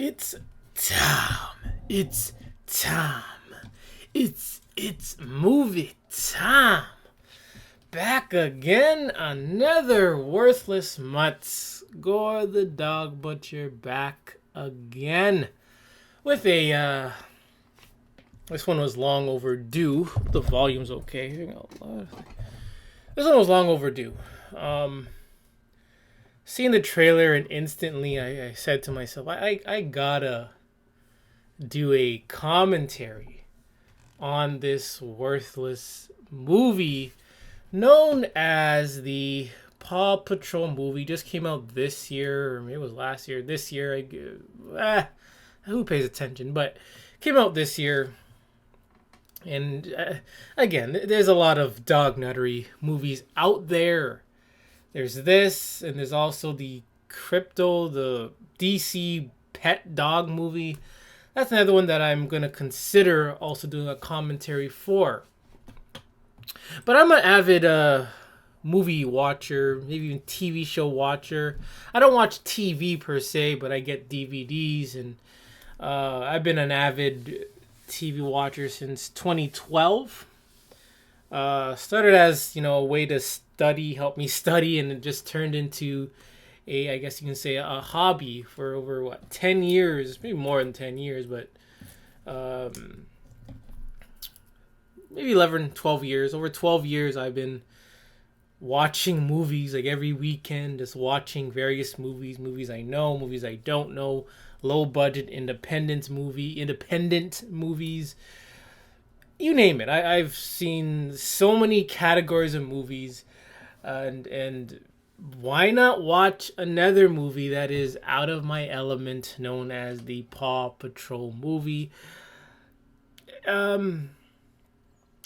It's time. It's time. It's movie time. Back again, another worthless mutts. Gore the Dog Butcher back again with a this one was long overdue. The volume's okay. This one was long overdue. Seeing the trailer and instantly I said to myself, I gotta do a commentary on this worthless movie known as the Paw Patrol movie. Just came out this year, or maybe it was last year. This year, who pays attention? But came out this year. And again, there's a lot of dog nuttery movies out there. There's this, and there's also the the DC pet dog movie. That's another one that I'm going to consider also doing a commentary for. But I'm an avid movie watcher, maybe even TV show watcher. I don't watch TV per se, but I get DVDs, and I've been an avid TV watcher since 2012. Started as, a way to help me study, and it just turned into I guess you can say, a hobby for over 10 years, maybe more than 10 years, but maybe 11, 12 years. Over 12 years, I've been watching movies like every weekend, just watching various movies I know, movies I don't know, low budget independent movies. You name it. I've seen so many categories of movies, and why not watch another movie that is out of my element, known as the Paw Patrol movie? And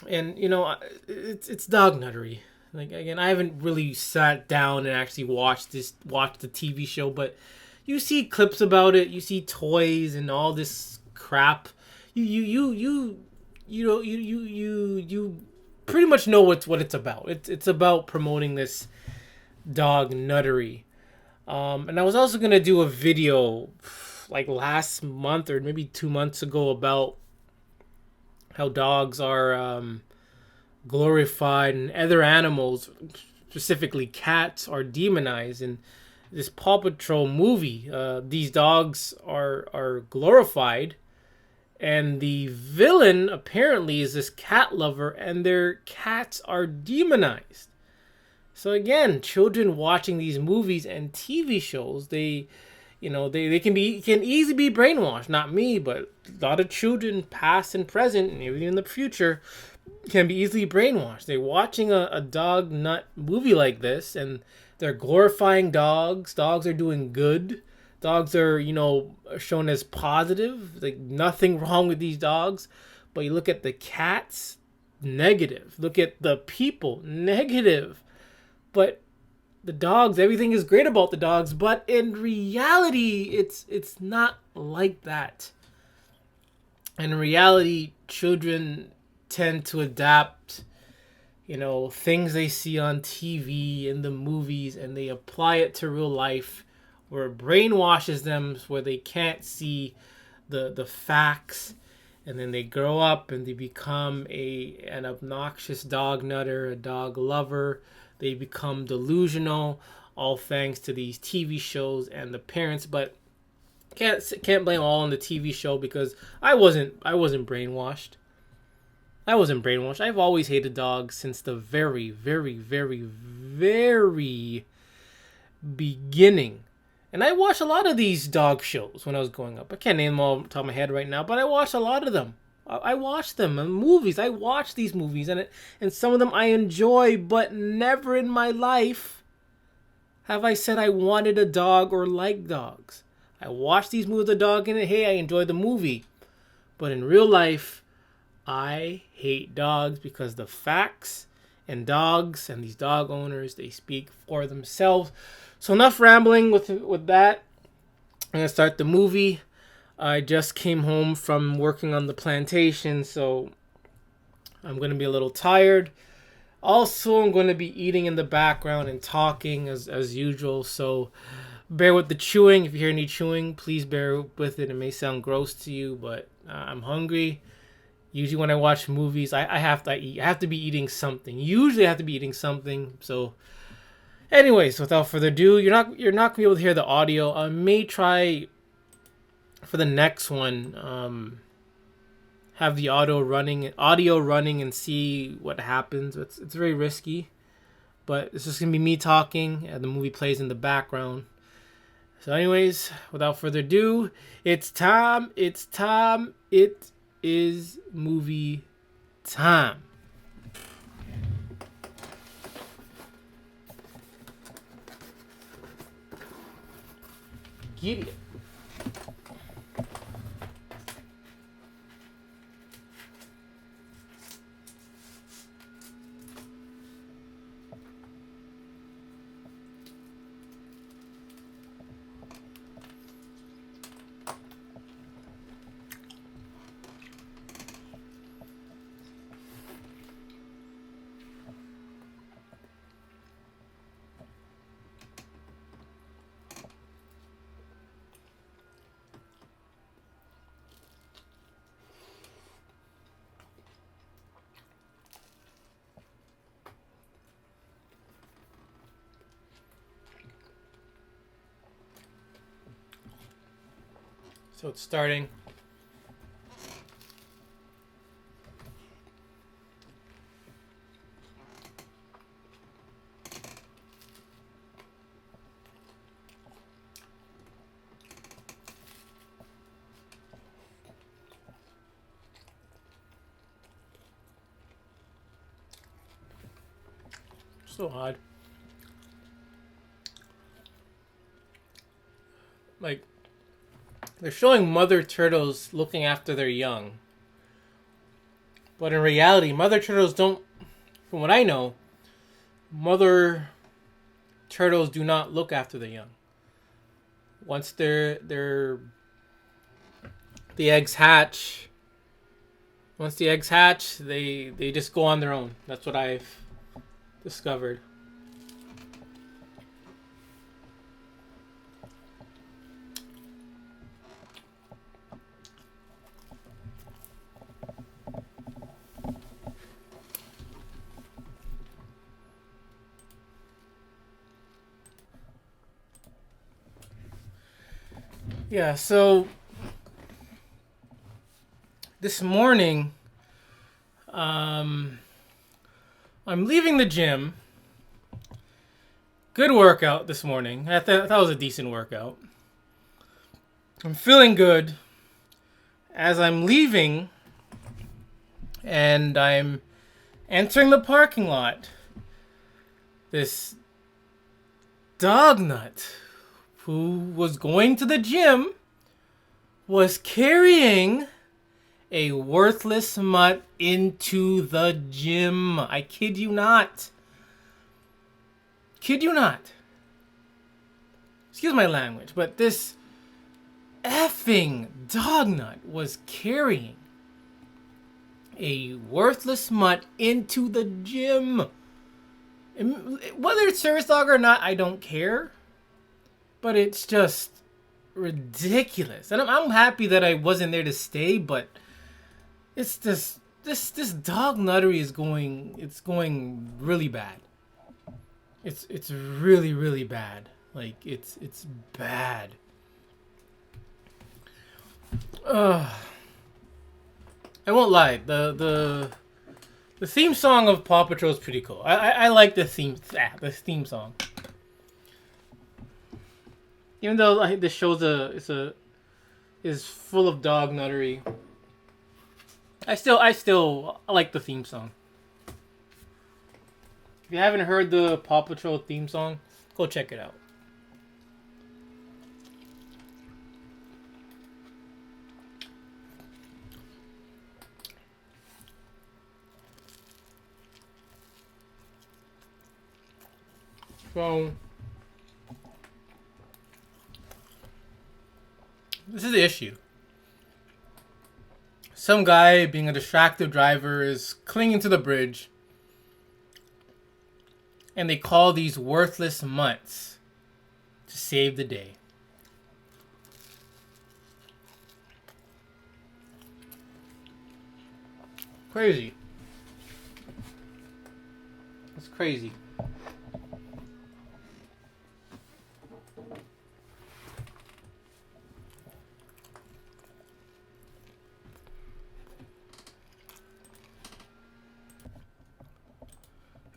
it's dog nuttery. Like, again, I haven't really sat down and actually watched the TV show, but you see clips about it, you see toys and all this crap. You pretty much know what it's about. It's about promoting this dog nuttery. And I was also gonna do a video like last month or maybe 2 months ago about how dogs are glorified and other animals, specifically cats, are demonized. In this Paw Patrol movie, these dogs are glorified, and the villain apparently is this cat lover, and their cats are demonized. So again, children watching these movies and TV shows, they can easily be brainwashed. Not me, but a lot of children, past and present, and even in the future, can be easily brainwashed. They're watching a dog nut movie like this, and they're glorifying dogs. Dogs are doing good. Dogs are, shown as positive. Like, nothing wrong with these dogs. But you look at the cats, negative. Look at the people, negative. But the dogs, everything is great about the dogs, but in reality, it's not like that. In reality, children tend to adapt, things they see on TV and the movies, and they apply it to real life, where it brainwashes them, where they can't see the facts, and then they grow up and they become an obnoxious dog nutter, a dog lover. They become delusional, all thanks to these TV shows and the parents. But can't blame all on the TV show, because I wasn't brainwashed. I wasn't brainwashed. I've always hated dogs since the very, very, very, very beginning. And I watched a lot of these dog shows when I was growing up. I can't name them all off the top of my head right now, but I watched a lot of them. I watched them in movies. I watched these movies, and some of them I enjoy, but never in my life have I said I wanted a dog or liked dogs. I watched these movies with a dog in it. Hey, I enjoyed the movie. But in real life, I hate dogs, because the facts and dogs and these dog owners, they speak for themselves. So enough rambling with that. I'm going to start the movie. I just came home from working on the plantation, so I'm going to be a little tired. Also, I'm going to be eating in the background and talking as usual, so Bear with the chewing. If you hear any chewing, please bear with it. It may sound gross to you, but I'm hungry. Usually when I watch movies, I have to eat. I have to be eating something. Usually I have to be eating something. So anyways, without further ado, you're not gonna be able to hear the audio. I may try for the next one, have the audio running and see what happens. It's very risky, but it's just gonna be me talking and the movie plays in the background. So anyways, without further ado, it's time. It is movie time. Get it. So it's starting. So odd. Like, they're showing mother turtles looking after their young. But in reality, mother turtles don't, from what I know, mother turtles do not look after the young. Once the eggs hatch, they just go on their own. That's what I've discovered. Yeah, so this morning, I'm leaving the gym. Good workout this morning. I thought that was a decent workout. I'm feeling good as I'm leaving and I'm entering the parking lot. This dog nut who was going to the gym was carrying a worthless mutt into the gym. I kid you not. Kid you not. Excuse my language, but this effing dog nut was carrying a worthless mutt into the gym. Whether it's service dog or not, I don't care. But it's just ridiculous. And I'm happy that I wasn't there to stay, but it's this dog nuttery is going really bad. It's really, really bad. Like it's bad. I won't lie. The theme song of Paw Patrol is pretty cool. I like the theme song. Even though I think this show's is full of dog nuttery, I still like the theme song. If you haven't heard the Paw Patrol theme song, go check it out. So this is the issue. Some guy, being a distracted driver, is clinging to the bridge. And they call these worthless mutts to to save the day. Crazy. It's crazy.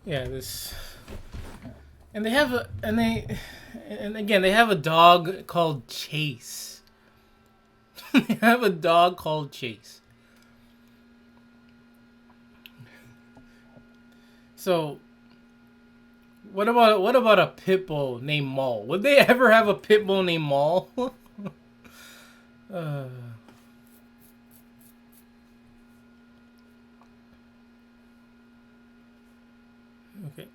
Yeah, this, and they have a, and again, they have a dog called Chase. They have a dog called Chase. So, what about a pit bull named Maul? Would they ever have a pit bull named Maul? uh, okay.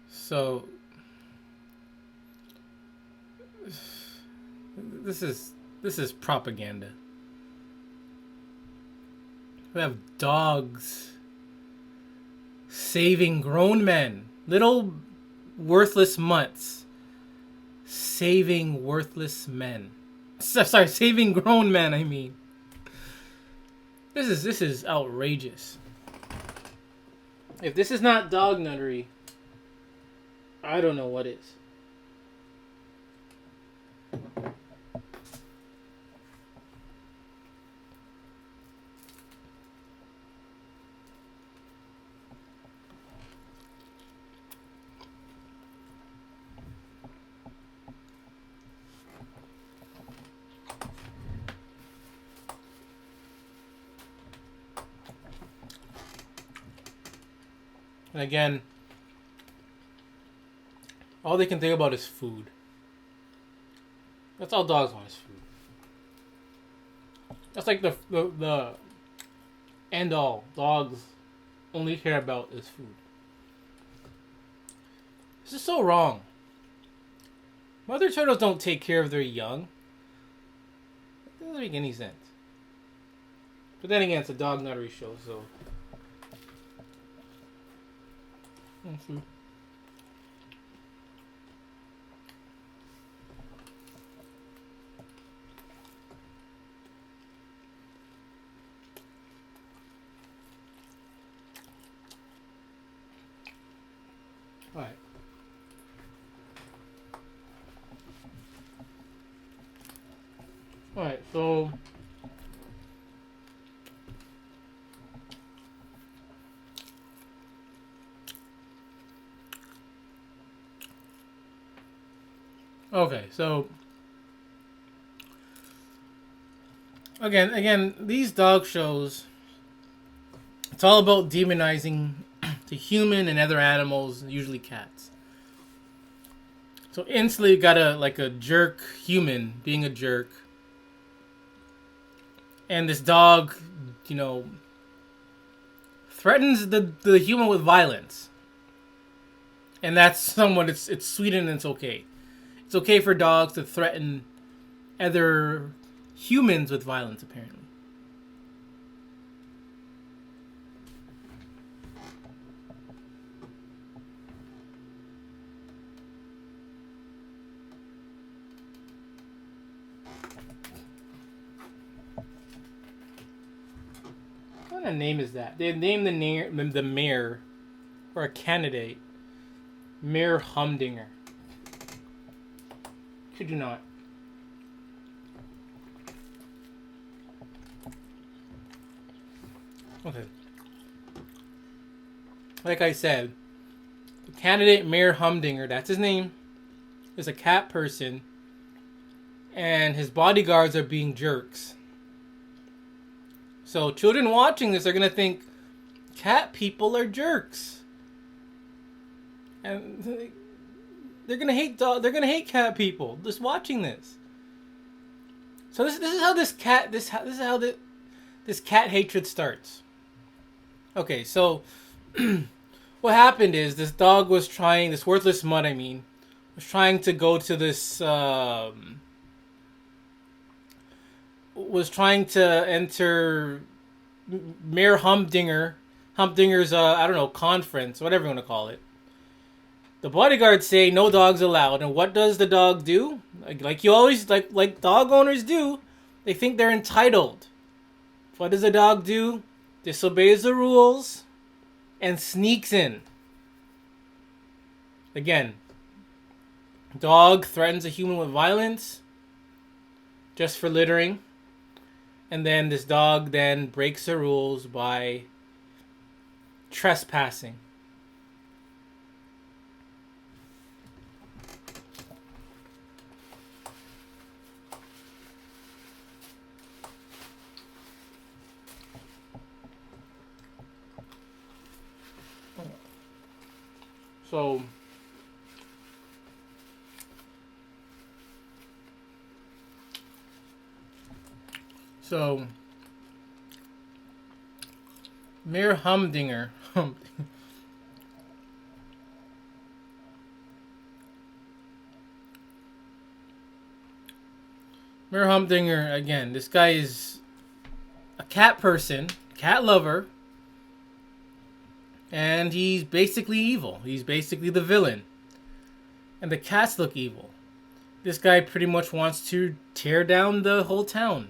So this is propaganda. We have dogs saving grown men, little worthless mutts, saving worthless men. Sorry, saving grown men. I mean, this is outrageous. If this is not dog nuttery, I don't know what is. And again, all they can think about is food. That's all dogs want is food. That's like the end all. Dogs only care about is food. This is so wrong. Mother turtles don't take care of their young. It doesn't make any sense. But then again, it's a dog nuttery show, so. Mm-hmm. Alright. Alright, so okay, so again, these dog shows, it's all about demonizing the human and other animals, usually cats. So instantly got a jerk human being a jerk. And this dog, threatens the human with violence. And that's somewhat, it's sweet and it's okay. It's okay for dogs to threaten other humans with violence, apparently. What kind of name is that? They named the mayor, or a candidate, Mayor Humdinger. Could you not? Okay. Like I said, the candidate Mayor Humdinger, that's his name, is a cat person, and his bodyguards are being jerks. So children watching this are gonna think cat people are jerks, and they're gonna hate they're gonna hate cat people just watching this. So this is how this cat hatred starts. Okay, so what happened is this worthless mutt, was trying to go to this was trying to enter Mayor Humdinger's conference, whatever you want to call it. The bodyguards say no dogs allowed, and what does the dog do? Like you always like dog owners do, they think they're entitled. What does the dog do? Disobeys the rules and sneaks in. Again, dog threatens a human with violence just for littering, and then this dog then breaks the rules by trespassing. So Mayor Humdinger Mayor Humdinger, again, this guy is a cat person, cat lover, and he's basically evil. He's basically the villain. And the cats look evil. This guy pretty much wants to tear down the whole town.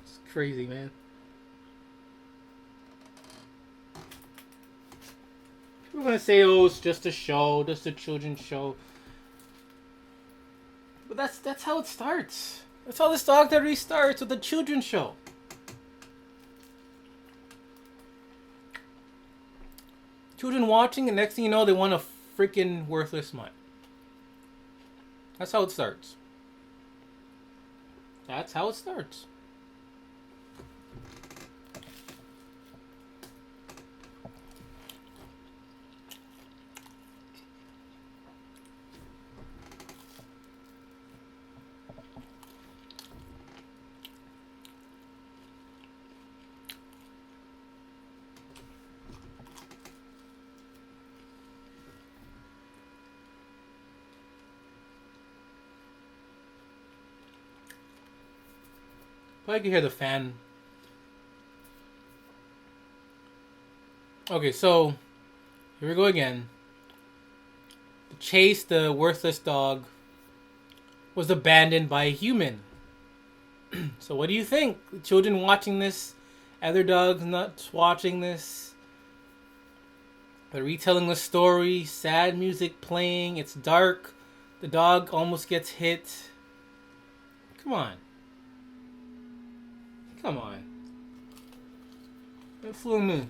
It's crazy, man. People are gonna say, "Oh, it's just a show, just a children's show." But that's how it starts. That's how this documentary starts, with a children's show. Children watching, and next thing you know, they want a freaking worthless mutt. That's how it starts. That's how it starts. But I can hear the fan. Okay, so here we go again. Chase, the worthless dog, was abandoned by a human. So what do you think? Children watching this, other dogs not watching this. They're retelling the story, sad music playing, it's dark, the dog almost gets hit. Come on. Come on. It flew me.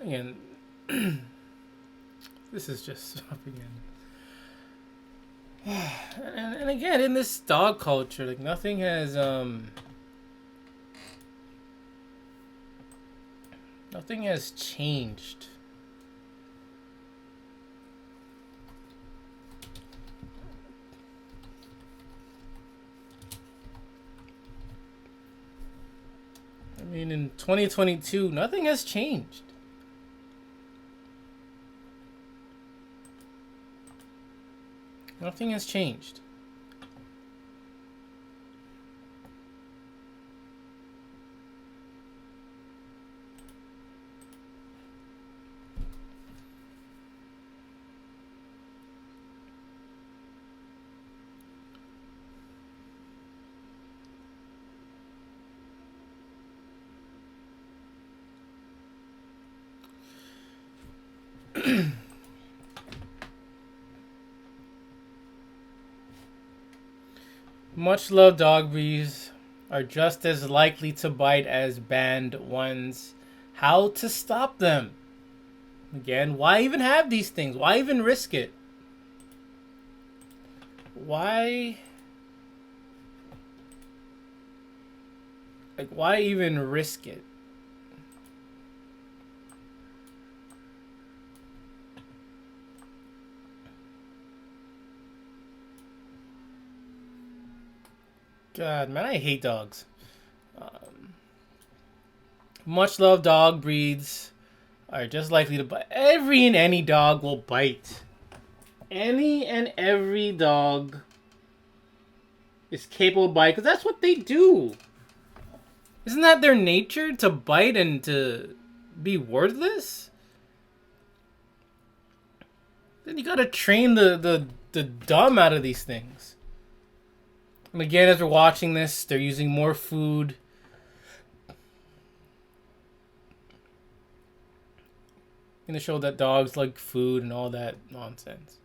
Again, this is just up again. And again, in this dog culture, like nothing has changed. I mean, in 2022, nothing has changed. Nothing has changed. Much loved dog breeds are just as likely to bite as banned ones. How to stop them? Again, why even have these things? Why even risk it? Why? Like, why even risk it? God, man, I hate dogs. Much loved dog breeds are just likely to bite. Every and any dog will bite. Any and every dog is capable of biting because that's what they do. Isn't that their nature, to bite and to be worthless? Then you gotta train the dumb out of these things. And again, as we're watching this, they're using more food. Gonna show that dogs like food and all that nonsense.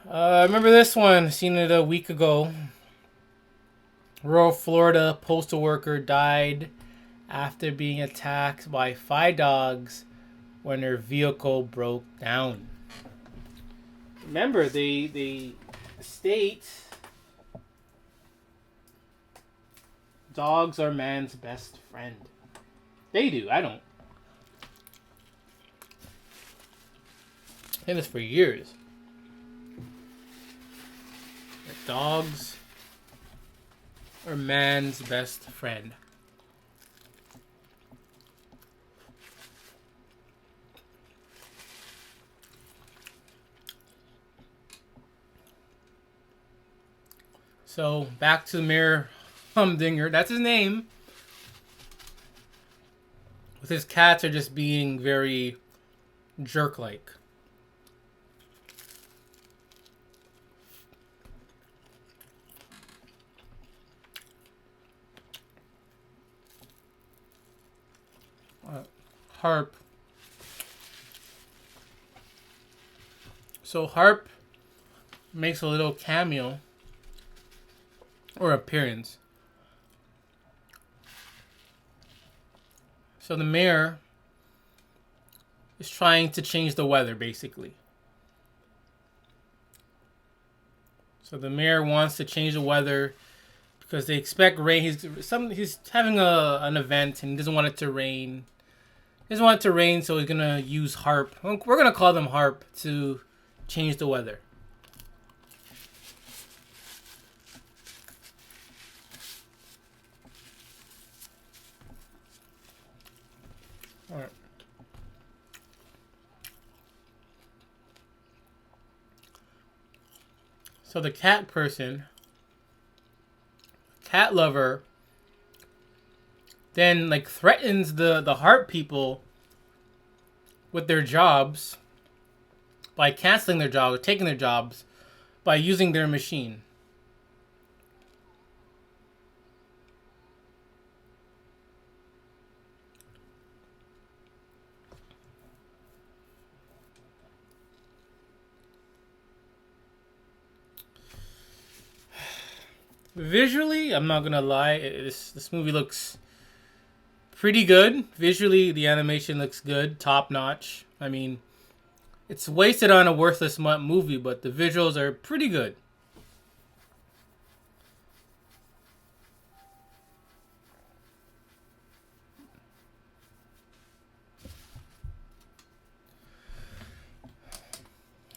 Remember this one? Seen it a week ago. Rural Florida postal worker died after being attacked by 5 dogs when her vehicle broke down. Remember, the state, dogs are man's best friend. They do. I don't. I've said this for years. That dogs are man's best friend. So, back to Mayor Humdinger. That's his name. With his cats are just being very jerk-like. Harp. So Harp makes a little cameo or appearance. So the mayor is trying to change the weather, basically. So the mayor wants to change the weather because they expect rain. He's having an event and he doesn't want it to rain. He doesn't want it to rain, so he's gonna use Harp. We're gonna call them Harp to change the weather. All right. So the cat person, cat lover, then like threatens the Harp people with their jobs by canceling their jobs or taking their jobs by using their machine. Visually, I'm not gonna lie, this movie looks pretty good. Visually, the animation looks good, top notch. I mean, it's wasted on a worthless movie, but the visuals are pretty good.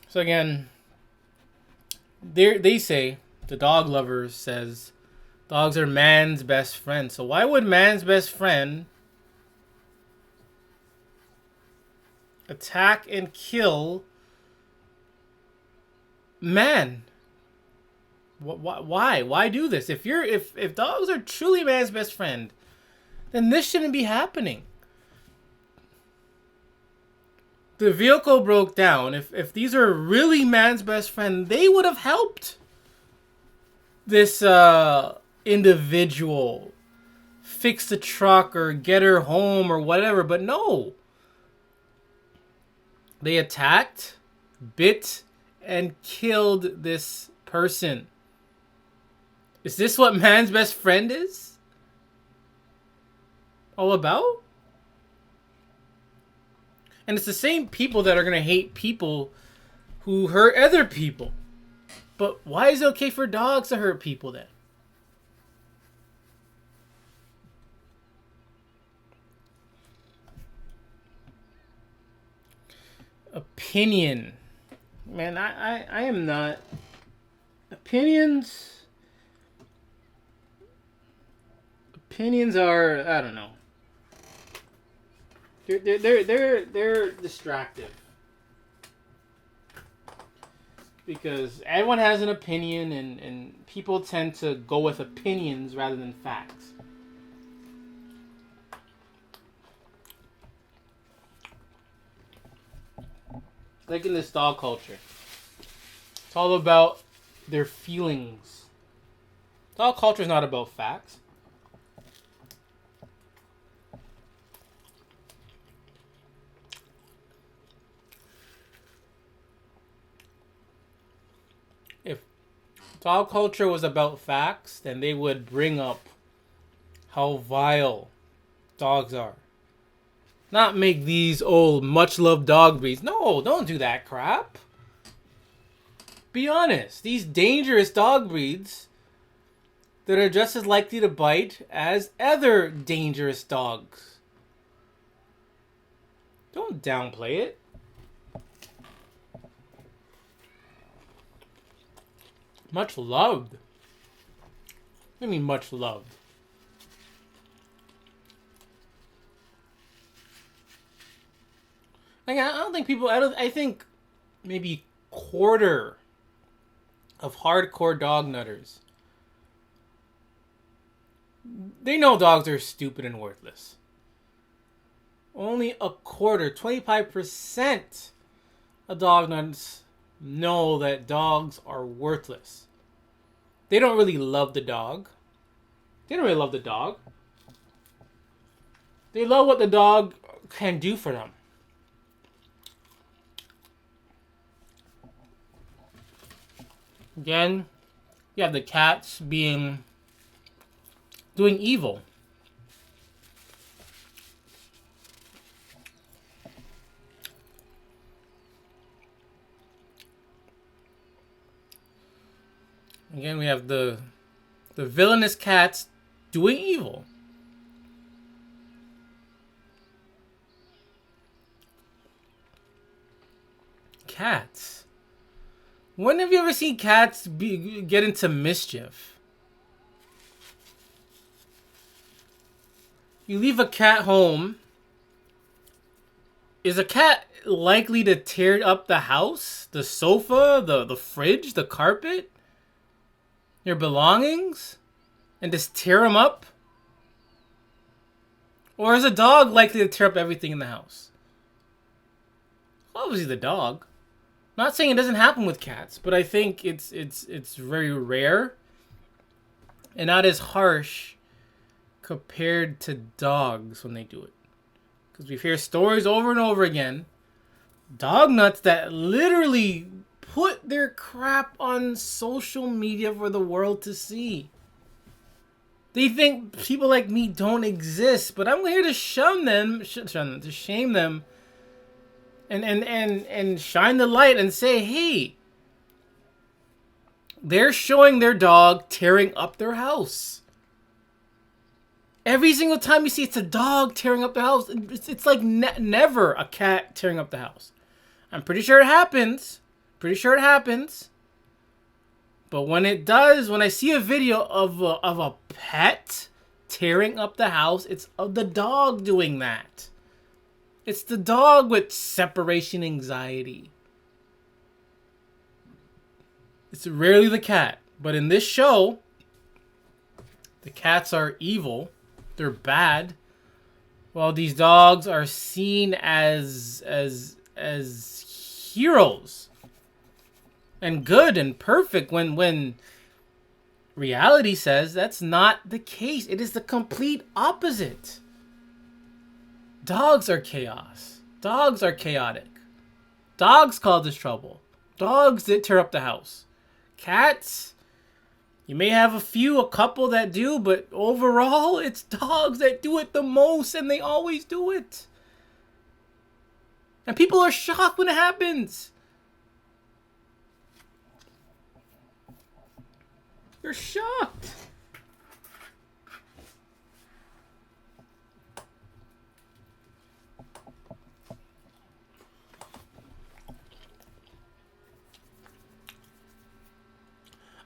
So again, they say, the dog lover says, dogs are man's best friend. So why would man's best friend attack and kill man? Why? Why do this? If dogs are truly man's best friend, then this shouldn't be happening. The vehicle broke down. If these are really man's best friend, they would have helped this individual fix the truck or get her home or whatever. But no. They attacked, bit, and killed this person. Is this what man's best friend is all about? And it's the same people that are going to hate people who hurt other people. But why is it okay for dogs to hurt people then? Opinion. Man, I am not. Opinions. Opinions are, I don't know. They're distractive. Because everyone has an opinion, and people tend to go with opinions rather than facts. Like in this dog culture, it's all about their feelings. Dog culture is not about facts. If dog culture was about facts, then they would bring up how vile dogs are. Not make these old, much-loved dog breeds. No, don't do that crap. Be honest. These dangerous dog breeds that are just as likely to bite as other dangerous dogs. Don't downplay it. Much loved. What do you mean much loved? Like, I don't think people. I think maybe quarter of hardcore dog nutters. They know dogs are stupid and worthless. Only a quarter, 25% of dog nuts know that dogs are worthless. They don't really love the dog. They don't really love the dog. They love what the dog can do for them. Again, you have the cats doing evil. Again, we have the villainous cats doing evil. Cats. When have you ever seen cats get into mischief? You leave a cat home. Is a cat likely to tear up the house? The sofa? The fridge? The carpet? Your belongings? And just tear them up? Or is a dog likely to tear up everything in the house? Obviously the dog. Not saying it doesn't happen with cats, but I think it's very rare and not as harsh compared to dogs when they do it. Because we hear stories over and over again, dog nuts that literally put their crap on social media for the world to see. They think people like me don't exist, but I'm here to shame them, and shine the light and say, hey, they're showing their dog tearing up their house. Every single time you see it's a dog tearing up the house, it's like never a cat tearing up the house. I'm pretty sure it happens. But when it does, when I see a video of a pet tearing up the house, it's of the dog doing that. It's the dog with separation anxiety. It's rarely the cat. But in this show, the cats are evil. They're bad. While these dogs are seen as heroes. And good and perfect when reality says that's not the case. It is the complete opposite. Dogs are chaos. Dogs are chaotic. Dogs cause us trouble. Dogs that tear up the house. Cats, you may have a couple that do, but overall, it's dogs that do it the most, and they always do it. And people are shocked when it happens. You're shocked.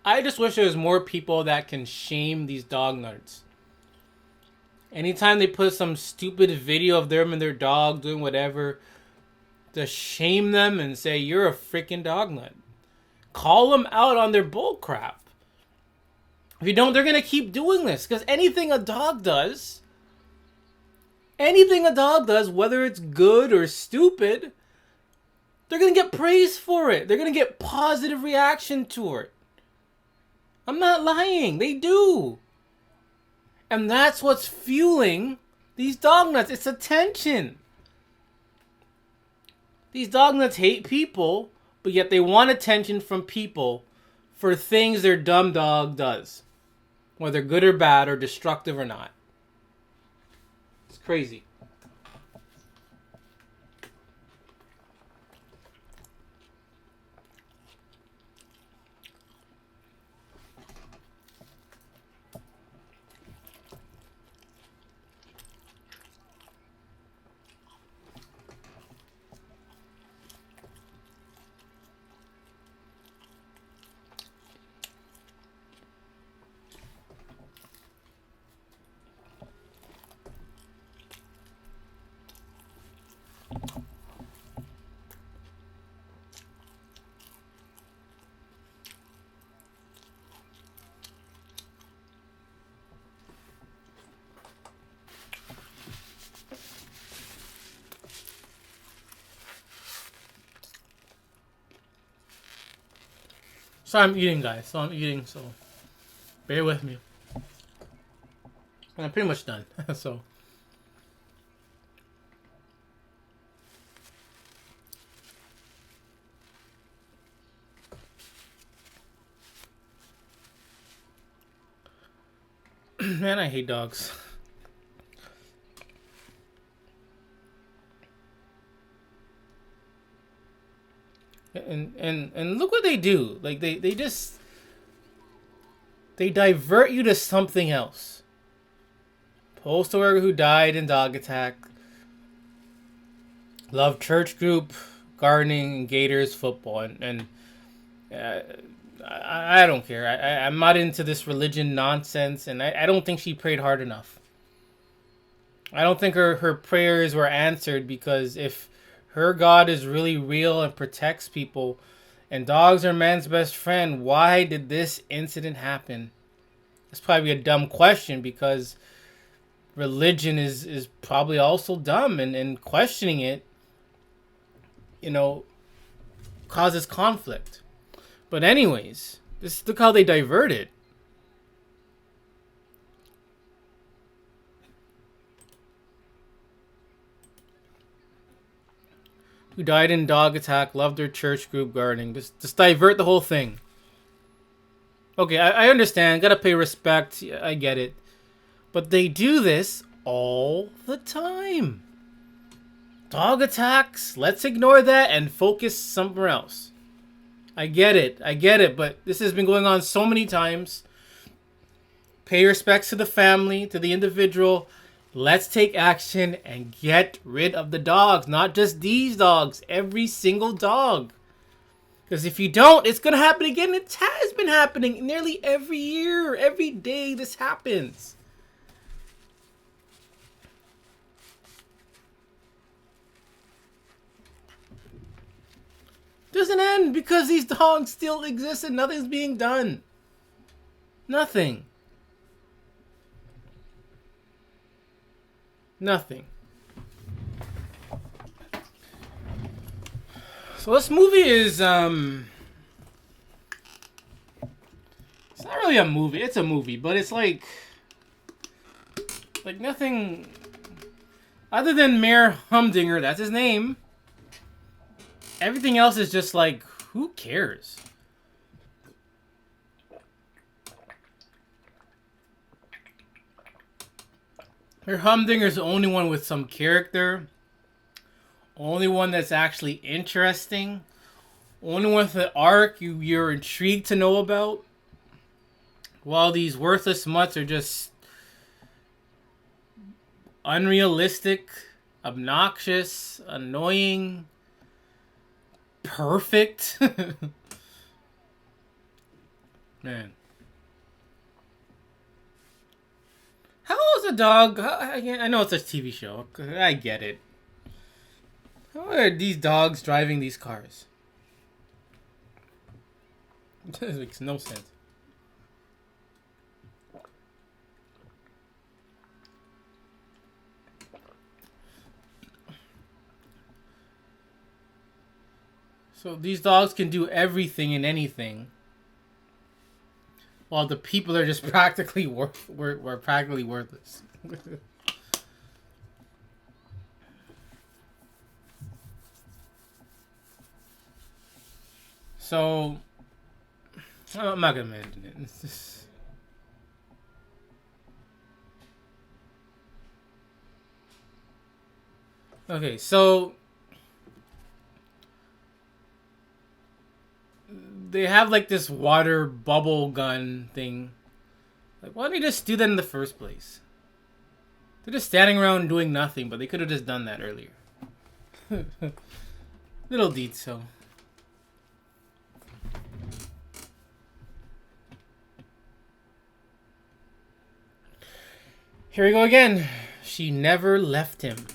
I just wish there was more people that can shame these dog nerds. Anytime they put some stupid video of them and their dog doing whatever, to shame them and say, you're a freaking dog nut. Call them out on their bull crap. If you don't, they're going to keep doing this. Because anything a dog does, whether it's good or stupid, they're going to get praise for it. They're going to get positive reaction to it. I'm not lying. They do. And that's what's fueling these dog nuts. It's attention. These dog nuts hate people, but yet they want attention from people for things their dumb dog does. Whether good or bad or destructive or not. It's crazy. So I'm eating, guys. So bear with me. And I'm pretty much done. So. Man, I hate dogs. And look what they do. Like they divert you to something else. Postal worker who died in dog attack. Love church group, gardening, Gators, football, and I don't care. I'm not into this religion nonsense, and I don't think she prayed hard enough. I don't think her prayers were answered, because if her God is really real and protects people, and dogs are man's best friend, why did this incident happen? It's probably a dumb question, because religion is probably also dumb, and questioning it, causes conflict. But anyways, look how they divert it. Who died in dog attack, loved their church group, gardening. Just divert the whole thing. Okay, I understand. Gotta pay respect. I get it. But they do this all the time. Dog attacks. Let's ignore that and focus somewhere else. I get it. But this has been going on so many times. Pay respects to the family, to the individual. Let's take action and get rid of the dogs. Not just these dogs. Every single dog. Because if you don't, it's going to happen again. It has been happening nearly every year. Every day this happens. Doesn't end because these dogs still exist and nothing's being done. Nothing. So this movie is, it's not really a movie. It's a movie, but it's like nothing other than Mayor Humdinger. That's his name. Everything else is just like, who cares? Mayor Humdinger's the only one with some character. Only one that's actually interesting. Only one with an arc you're intrigued to know about. while these worthless mutts are just unrealistic, obnoxious, annoying, perfect. Man. How is a dog? I know it's a TV show. I get it. How are these dogs driving these cars? This makes no sense. So these dogs can do everything and anything, while the people are just practically we're practically worthless. So I'm not gonna mention it. It's just... Okay, so they have like this water bubble gun thing. Like, why don't you just do that in the first place? They're just standing around doing nothing, but they could have just done that earlier. Little detail. Here we go again. She never left him.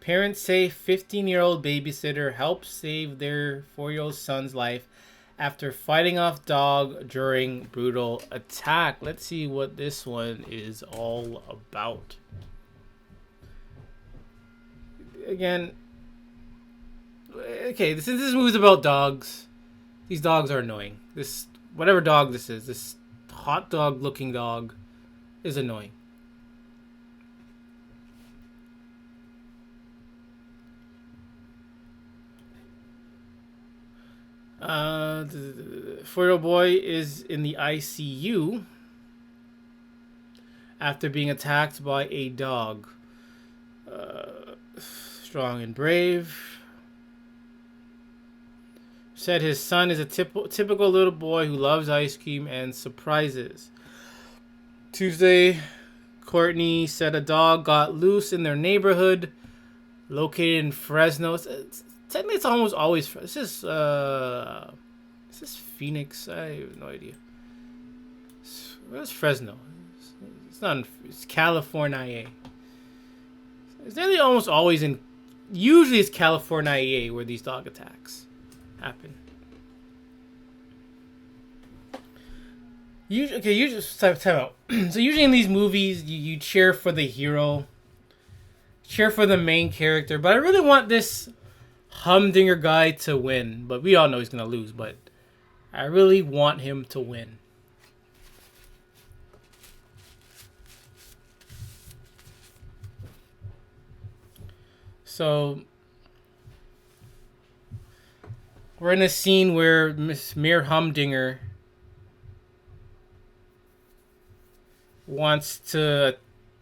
Parents say 15-year-old babysitter helped save their 4-year-old son's life after fighting off dog during brutal attack. Let's see what this one is all about. Again, okay, since this movie's about dogs, these dogs are annoying. This, whatever dog this is, this hot dog looking dog is annoying. The 4-year-old boy is in the ICU after being attacked by a dog. Strong and brave. Said his son is a typical little boy who loves ice cream and surprises. Tuesday, Courtney said a dog got loose in their neighborhood located in Fresno. Technically, it's almost always... Is this Phoenix? I have no idea. Where's Fresno? It's not... It's California. It's nearly almost always in... Usually it's California where these dog attacks happen. Okay, you just... Time out. So usually in these movies, you cheer for the hero. Cheer for the main character. But I really want this humdinger guy to win, but we all know he's gonna lose, but I really want him to win. So we're in a scene where Miss Mir Humdinger wants to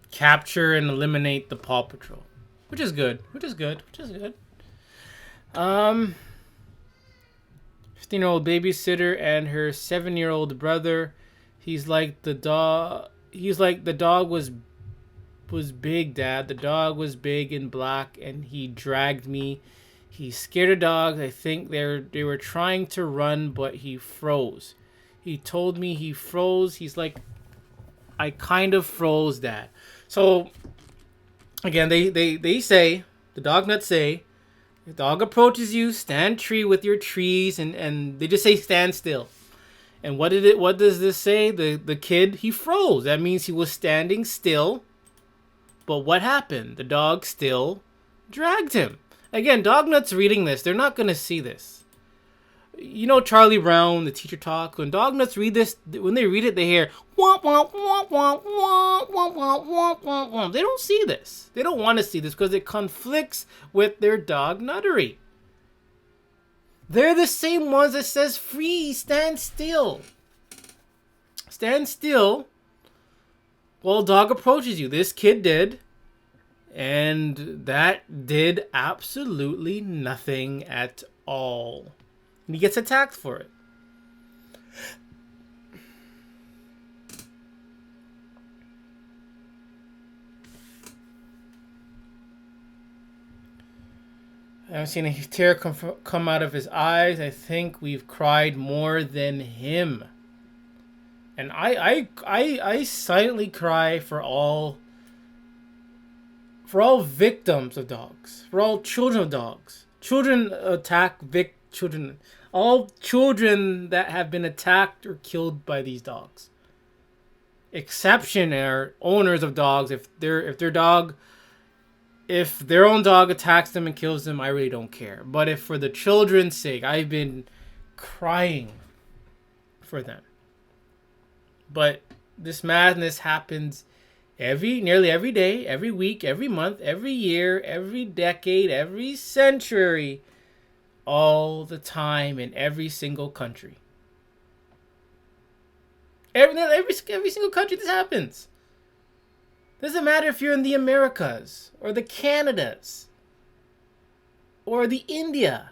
capture and eliminate the Paw Patrol, which is good. 15-year-old babysitter and her 7-year-old brother. He's like the dog was big, Dad. The dog was big and black, and he dragged me. He's scared of dogs. I think they were trying to run, but he froze. He told me he froze. He's like, I kind of froze, Dad. So again, they say, the dog nuts say, the dog approaches you, stand tree with your trees, and they just say stand still. And what does this say? The kid, he froze. That means he was standing still. But what happened? The dog still dragged him. Again, dog nuts reading this, they're not going to see this. You know Charlie Brown, the teacher talk. When dog nuts read this, when they read it, they hear womp womp womp womp womp womp womp womp womp womp. They don't see this. They don't want to see this because it conflicts with their dog nuttery. They're the same ones that says freeze, stand still. Stand still while a dog approaches you. This kid did. And that did absolutely nothing at all. And he gets attacked for it. I haven't seen a tear come out of his eyes. I think we've cried more than him. And I silently cry for all victims of dogs, for all children of dogs. Children attack children, all children that have been attacked or killed by these dogs. Exception are owners of dogs. If their own dog attacks them and kills them, I really don't care. But if for the children's sake, I've been crying for them. But this madness happens nearly every day, every week, every month, every year, every decade, every century, all the time in every single country. Every single country this happens. Doesn't matter if you're in the Americas or the Canadas or the India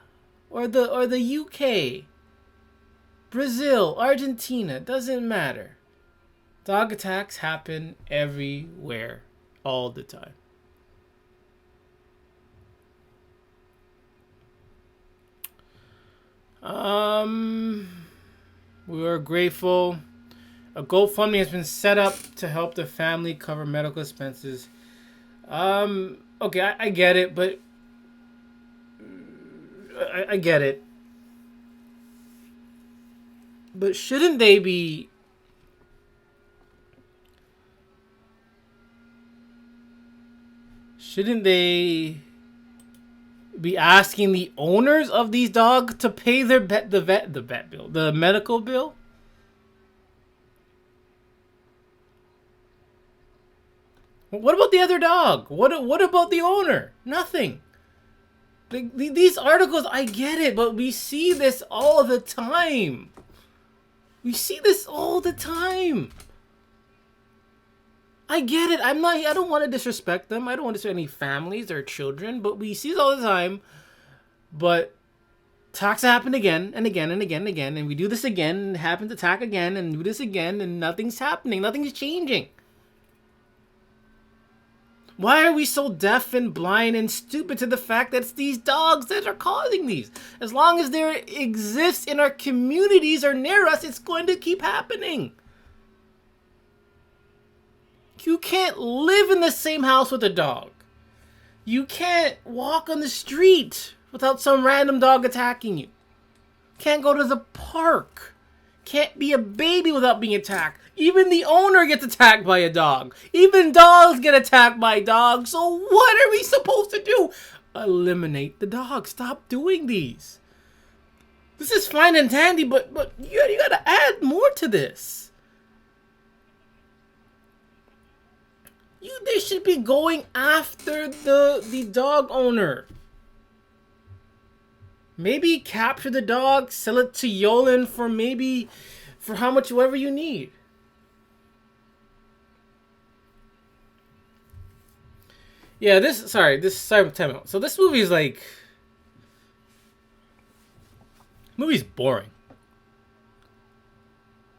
or the UK, Brazil, Argentina, doesn't matter. Dog attacks happen everywhere, all the time. We are grateful. A GoFundMe has been set up to help the family cover medical expenses. Okay, I get it, but I get it. But shouldn't they be asking the owners of these dogs to pay their the medical bill? What about the other dog? What about the owner? Nothing. These articles, I get it, but we see this all the time. I get it. I don't want to disrespect them. I don't want to disrespect any families or children, but we see this all the time. But attacks happen again and again and again and again, and we do this again, and it happens, attack again, and do this again, and nothing's happening. Nothing's changing. Why are we so deaf and blind and stupid to the fact that it's these dogs that are causing these? As long as there exists in our communities or near us, it's going to keep happening. You can't live in the same house with a dog. You can't walk on the street without some random dog attacking you. Can't go to the park. Can't be a baby without being attacked. Even the owner gets attacked by a dog. Even dogs get attacked by dogs. So what are we supposed to do? Eliminate the dog. Stop doing these. This is fine and dandy, but you gotta add more to this. They should be going after the dog owner. Maybe capture the dog, sell it to Yolan for how much, whatever you need. Yeah, time out. So this movie is movie's boring.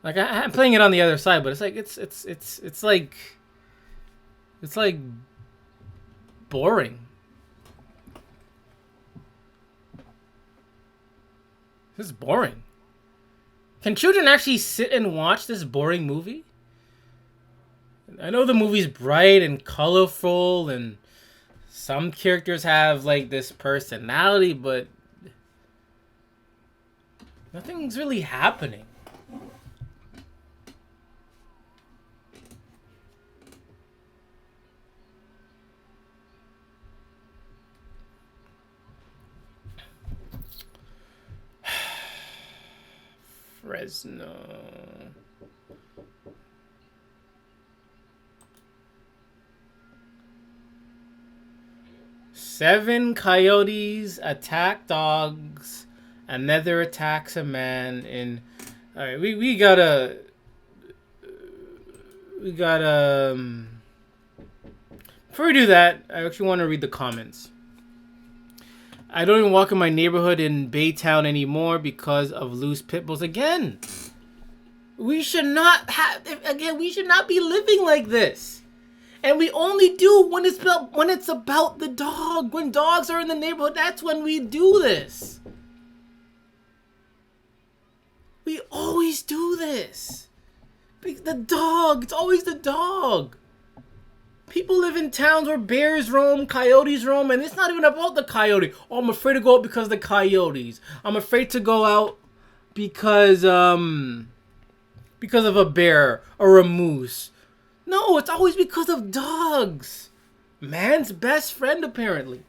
Like I'm playing it on the other side, but it's like boring. This is boring. Can children actually sit and watch this boring movie? I know the movie's bright and colorful and some characters have this personality, but nothing's really happening. Fresno. Seven coyotes attack dogs. Another attacks a man in. All right, we gotta. Before we do that, I actually want to read the comments. I don't even walk in my neighborhood in Baytown anymore because of loose pit bulls. Again, we should not be living like this. And we only do when it's about the dog. When dogs are in the neighborhood, that's when we do this. We always do this. The dog. It's always the dog. People live in towns where bears roam, coyotes roam, and it's not even about the coyote. Oh, I'm afraid to go out because of the coyotes. I'm afraid to go out because of a bear or a moose. No, it's always because of dogs. Man's best friend, apparently.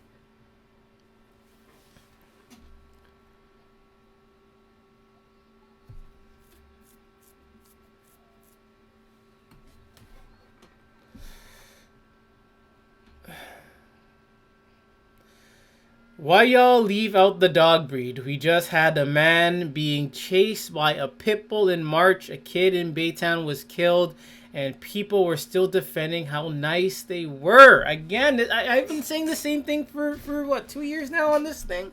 Why y'all leave out the dog breed? We just had a man being chased by a pit bull in March. A kid in Baytown was killed, and people were still defending how nice they were. Again, I've been saying the same thing for what, 2 years now on this thing?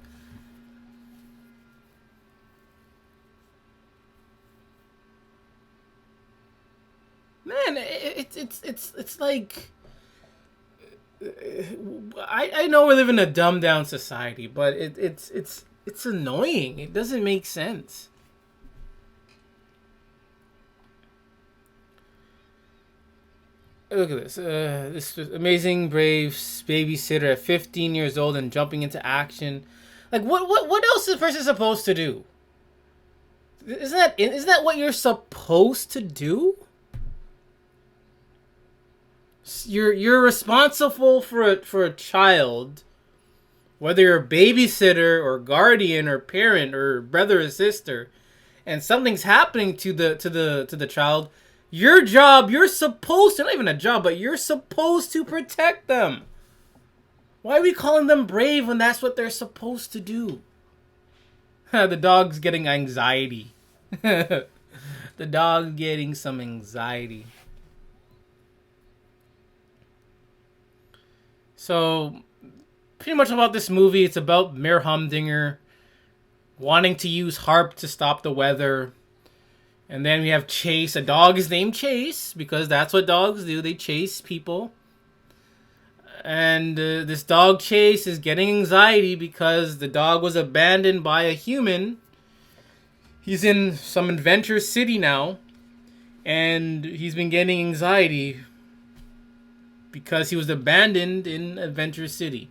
Man, it's like... I know we live in a dumbed down society, but it's annoying. It doesn't make sense. Look at this. This amazing brave babysitter at 15 years old and jumping into action. Like what else is a person supposed to do? Isn't that what you're supposed to do? You're responsible for a child, whether you're a babysitter or guardian or parent or brother or sister, and something's happening to the child. Your job, you're supposed to, not even a job, but you're supposed to protect them. Why are we calling them brave when that's what they're supposed to do? The dog's getting anxiety. The dog's getting some anxiety. So, pretty much about this movie, it's about Mayor Humdinger wanting to use HAARP to stop the weather. And then we have Chase. A dog is named Chase because that's what dogs do. They chase people. And this dog Chase is getting anxiety because the dog was abandoned by a human. He's in some adventure city now. And he's been getting anxiety because he was abandoned in Adventure City.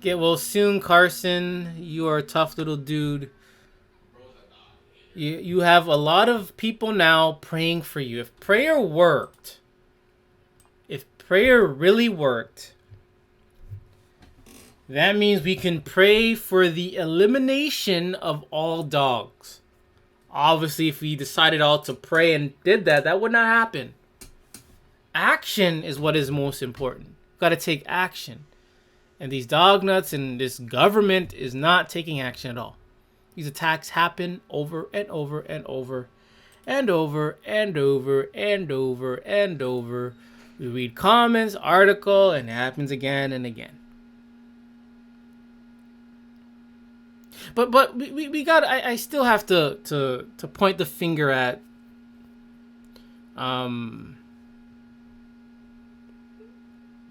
Get well soon, Carson. You are a tough little dude. You have a lot of people now praying for you. If prayer worked, if prayer really worked, that means we can pray for the elimination of all dogs. Obviously, if we decided all to pray and did that, that would not happen. Action is what is most important. We've got to take action. And these dog nuts and this government is not taking action at all. These attacks happen over and over and over and over and over and over and over. We read comments, article, and it happens again and again. But we got. I still have to point the finger at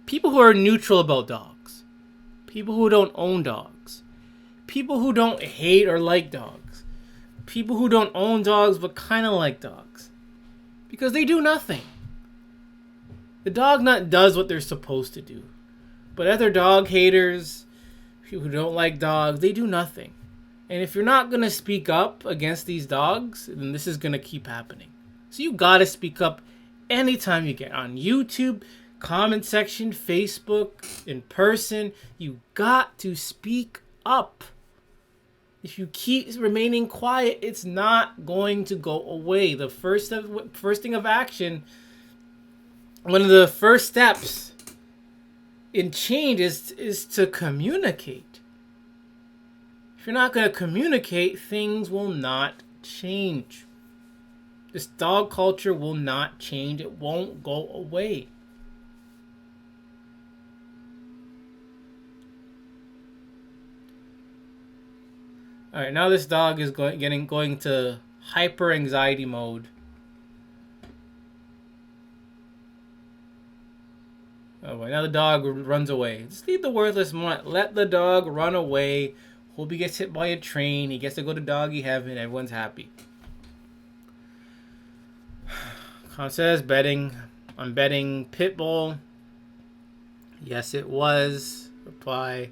people who are neutral about dogs, people who don't own dogs, people who don't hate or like dogs, people who don't own dogs but kind of like dogs, because they do nothing. The dog nut does what they're supposed to do, but other dog haters, people who don't like dogs, they do nothing. And if you're not going to speak up against these dogs, then this is going to keep happening. So you got to speak up anytime you get on YouTube, comment section, Facebook, in person. You got to speak up. If you keep remaining quiet, it's not going to go away. The first thing of action, one of the first steps in change is to communicate. If you're not going to communicate, things will not change. This dog culture will not change. It won't go away. All right, now this dog is going to hyper anxiety mode. Oh boy, now the dog runs away. Just leave the worthless mutt. Let the dog run away. Hope he gets hit by a train. He gets to go to doggy heaven. Everyone's happy. Con says betting. I'm betting Pitbull. Yes, it was. Reply.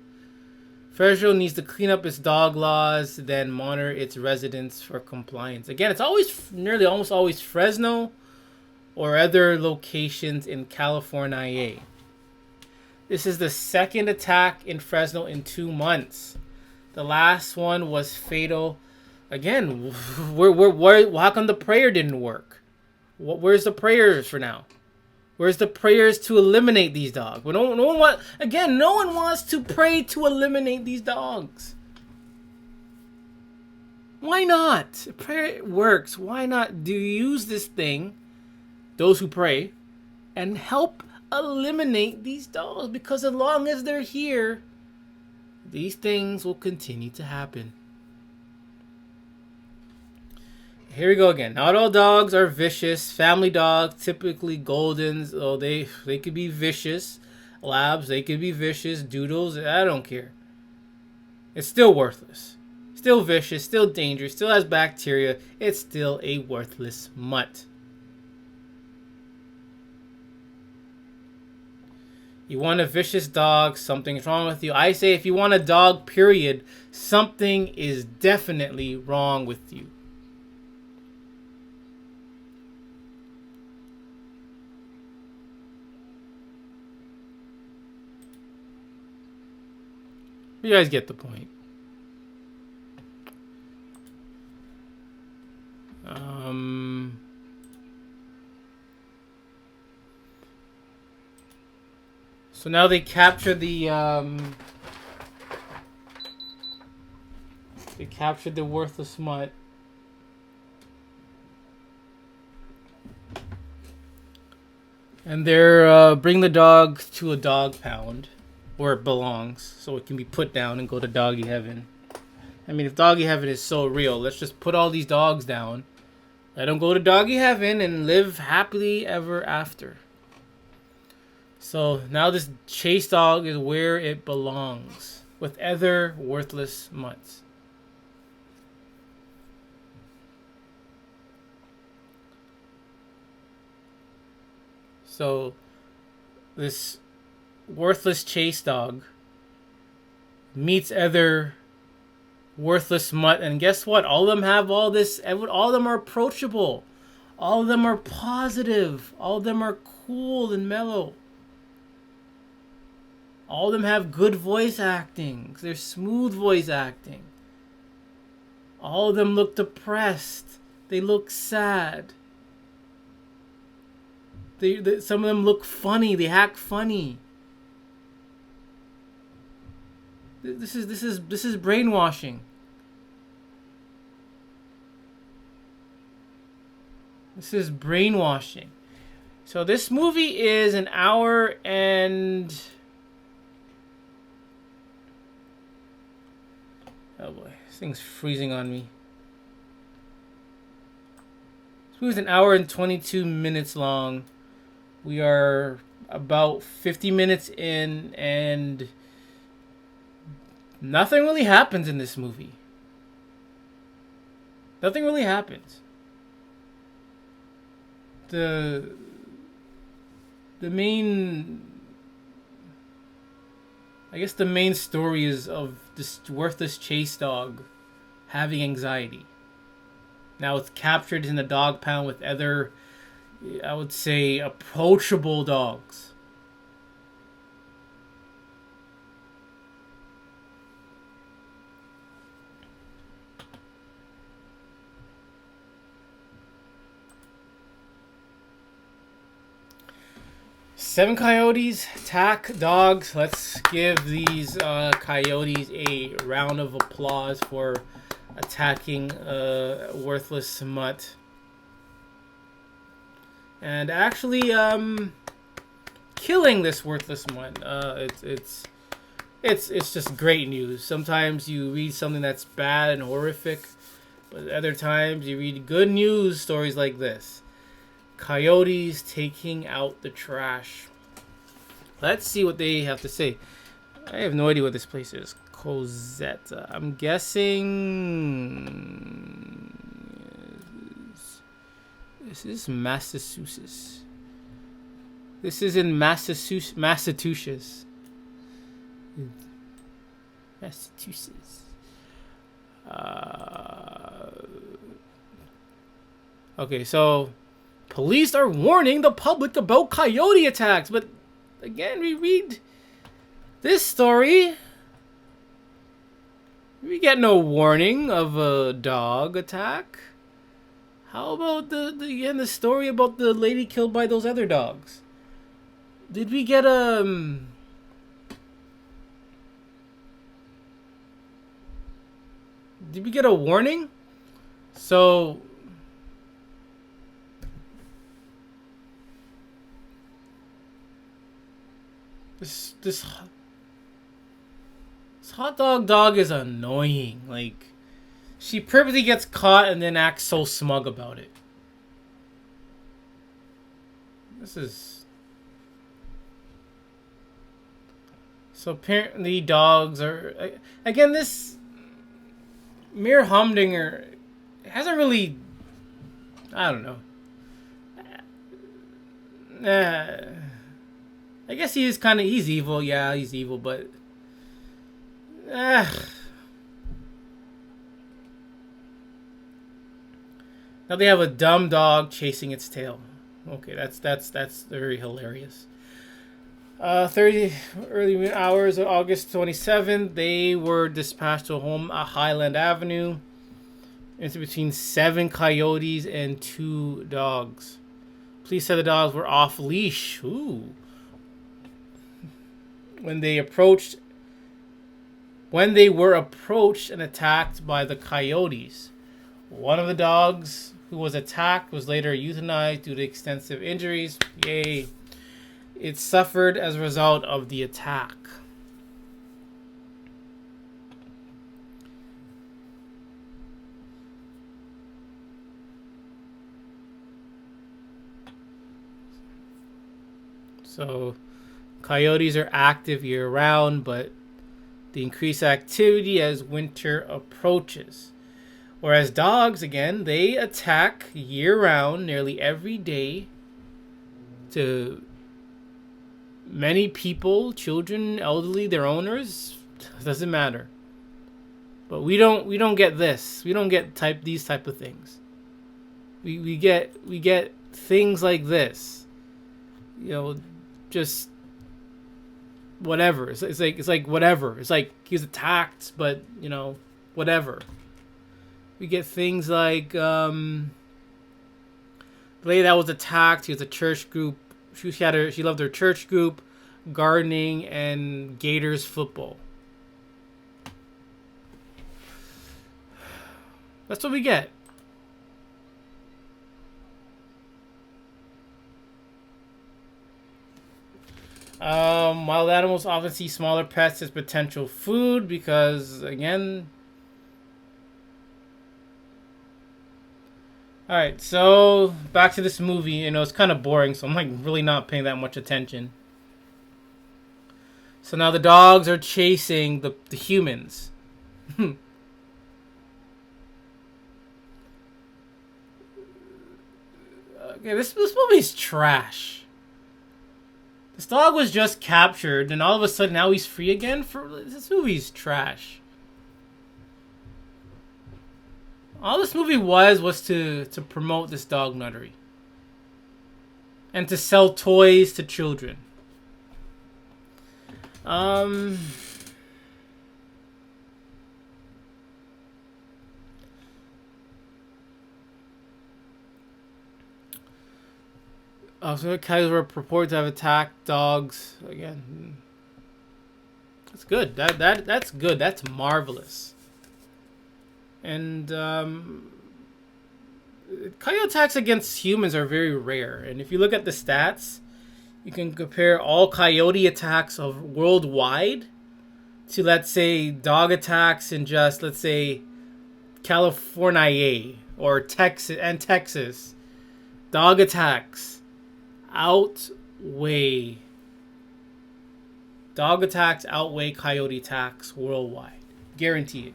Fresno needs to clean up its dog laws, then monitor its residents for compliance. Again, it's almost always Fresno or other locations in California. This is the second attack in Fresno in 2 months. The last one was fatal. Again, how come the prayer didn't work? Where's the prayers for now? Where's the prayers to eliminate these dogs? No one wants to pray to eliminate these dogs. Why not? Prayer works. Why not? Do you use this thing, those who pray, and help eliminate these dogs? Because as long as they're here, these things will continue to happen. Here we go again. Not all dogs are vicious. Family dogs, typically Goldens, they could be vicious. Labs, they could be vicious. Doodles, I don't care. It's still worthless. Still vicious, still dangerous, still has bacteria. It's still a worthless mutt. You want a vicious dog, something's wrong with you. I say if you want a dog, period, something is definitely wrong with you. You guys get the point. So now they capture the worthless mutt. And they're bring the dog to a dog pound where it belongs, so it can be put down and go to doggy heaven. I mean, if doggy heaven is so real, let's just put all these dogs down, let them go to doggy heaven, and live happily ever after. So now this chase dog is where it belongs, with other worthless mutts. So this worthless chase dog meets other worthless mutt, and guess what? All of them have all this. All of them are approachable. All of them are positive. All of them are cool and mellow. All of them have good voice acting. They're smooth voice acting. All of them look depressed. They look sad. Some of them look funny. They act funny. This is brainwashing. This is brainwashing. So this movie is an hour and... Oh boy, this thing's freezing on me. This movie's an hour and 22 minutes long. We are about 50 minutes in, and nothing really happens in this movie. Nothing really happens. The main... I guess the main story is of this worthless chase dog having anxiety. Now it's captured in a dog pound with other, I would say, approachable dogs. Seven coyotes attack dogs. Let's give these coyotes a round of applause for attacking a worthless mutt. And actually killing this worthless mutt. It's it's just great news. Sometimes you read something that's bad and horrific, but other times you read good news stories like this. Coyotes taking out the trash. Let's see what they have to say. I have no idea what this place is. Cosetta. I'm guessing this is Massachusetts. This is in Massachusetts. Massachusetts. Okay, so police are warning the public about coyote attacks, but again, we read this story. We get no warning of a dog attack. How about the story about the lady killed by those other dogs? Did we get a warning? So this hot dog is annoying. Like, she purposely gets caught and then acts so smug about it. This is... So apparently dogs are... Again, this... Mir Humdinger hasn't really... I don't know. I guess he is kind of... He's evil. Yeah, he's evil, but... Now they have a dumb dog chasing its tail. Okay, that's very hilarious. 30 early hours of August 27th, they were dispatched to a home at Highland Avenue. It's between 7 coyotes and 2 dogs. Police said the dogs were off leash. Ooh. When they were approached and attacked by the coyotes. One of the dogs who was attacked was later euthanized due to extensive injuries. Yay. It suffered as a result of the attack. So, coyotes are active year-round, but the increased activity as winter approaches. Whereas dogs, again, they attack year-round, nearly every day, to many people, children, elderly, their owners. Doesn't matter. But we don't get this. We don't get these type of things. We get things like this. You know, just whatever. It's like whatever. It's like he was attacked, but you know, whatever. We get things like the lady that was attacked. She was a church group. She loved her church group, gardening, and Gators football. That's what we get. Wild animals often see smaller pets as potential food because, again... Alright, so back to this movie. You know, it's kind of boring, so I'm like really not paying that much attention. So now the dogs are chasing the humans. Okay, this movie's trash. This dog was just captured, and all of a sudden now he's free again? This movie's trash. All this movie was to promote this dog nuttery. And to sell toys to children. So coyotes were reported to have attacked dogs. Again, that's good. That's good. That's marvelous. And coyote attacks against humans are very rare. And if you look at the stats, you can compare all coyote attacks of worldwide to, let's say, dog attacks in just, let's say, California or Texas, dog attacks outweigh coyote attacks worldwide. Guarantee it.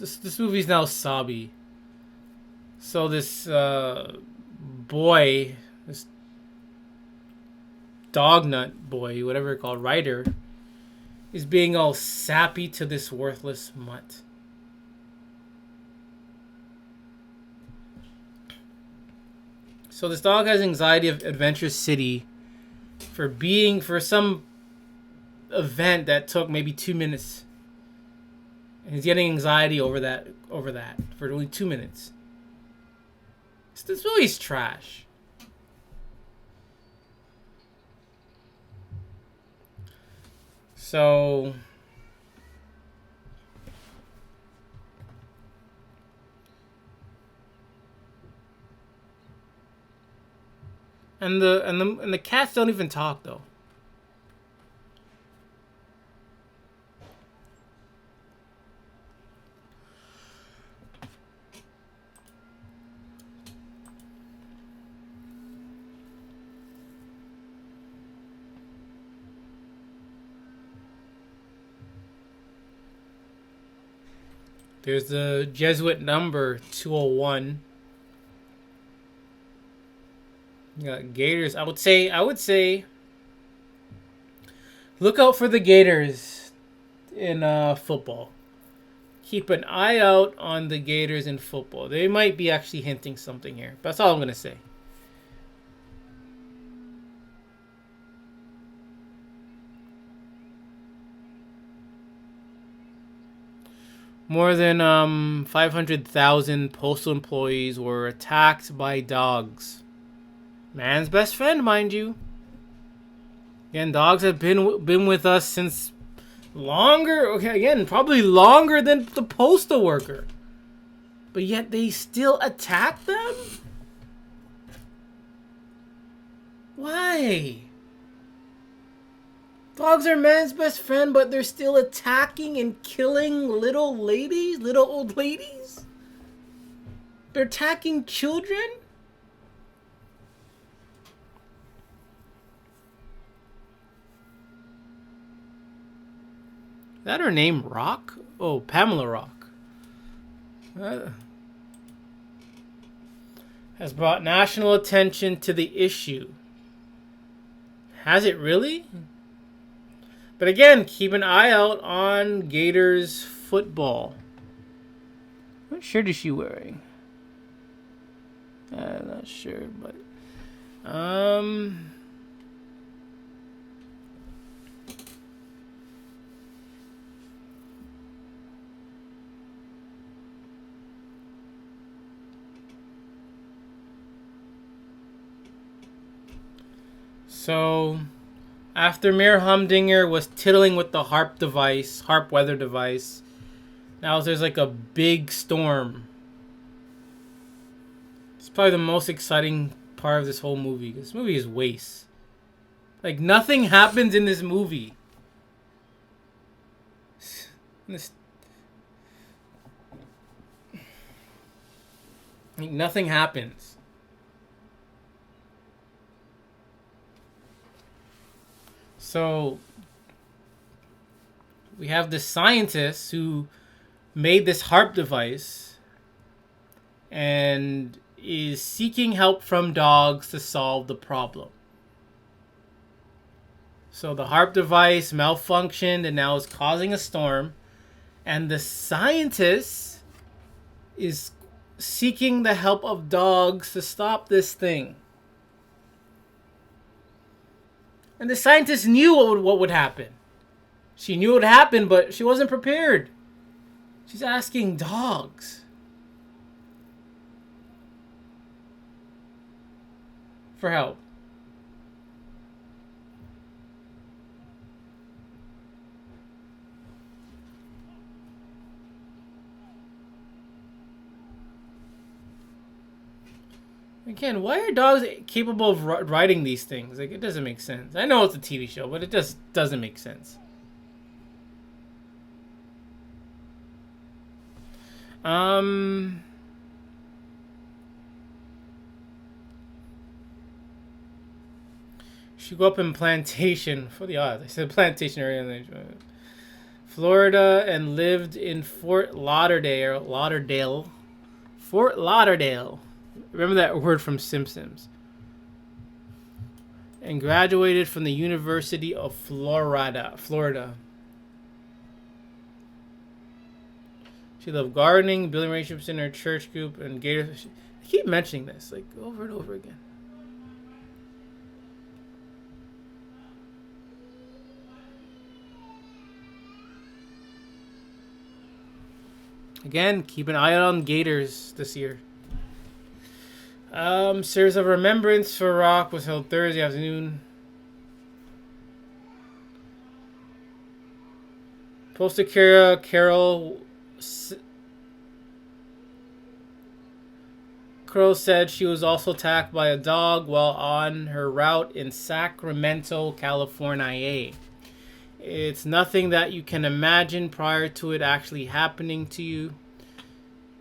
This movie's now sobby. So this boy, this dog nut boy, whatever it's called, Ryder, is being all sappy to this worthless mutt. So this dog has anxiety of Adventure City for some event that took maybe 2 minutes. And he's getting anxiety over that for only 2 minutes. This movie's trash. So and the cats don't even talk though. There's the Jesuit number 201. You got Gators. I would say look out for the Gators in football. Keep an eye out on the Gators in football. They might be actually hinting something here. But that's all I'm going to say. More than 500,000 postal employees were attacked by dogs. Man's best friend, mind you. Again, dogs have been with us since longer. Okay, again, probably longer than the postal worker. But yet they still attack them? Why? Dogs are man's best friend, but they're still attacking and killing little old ladies? They're attacking children? Is that her name, Rock? Oh, Pamela Rock. Has brought national attention to the issue. Has it really? But again, keep an eye out on Gators football. What shirt is she wearing? I'm not sure, but so after Mayor Humdinger was tiddling with the HAARP weather device, now there's like a big storm. It's probably the most exciting part of this whole movie. This movie is waste. Like, nothing happens in this movie. Nothing happens. So we have this scientist who made this HAARP device and is seeking help from dogs to solve the problem. So the HAARP device malfunctioned and now is causing a storm, and the scientist is seeking the help of dogs to stop this thing. And the scientist knew what would happen. She knew what would happen, but she wasn't prepared. She's asking dogs for help. Again, why are dogs capable of riding these things? Like, it doesn't make sense. I know it's a TV show, but it just doesn't make sense. She grew up in Plantation. For the odds, I said Plantation area. Florida, and lived in Fort Lauderdale. Fort Lauderdale. Remember that word from Simpsons. And graduated from the University of Florida. She loved gardening, building relationships in her church group, and Gators. I keep mentioning this, like, over and over again. Again, keep an eye on Gators this year. Service of Remembrance for Rock was held Thursday afternoon. Postal carrier Carol Crow said she was also attacked by a dog while on her route in Sacramento, California. It's nothing that you can imagine prior to it actually happening to you.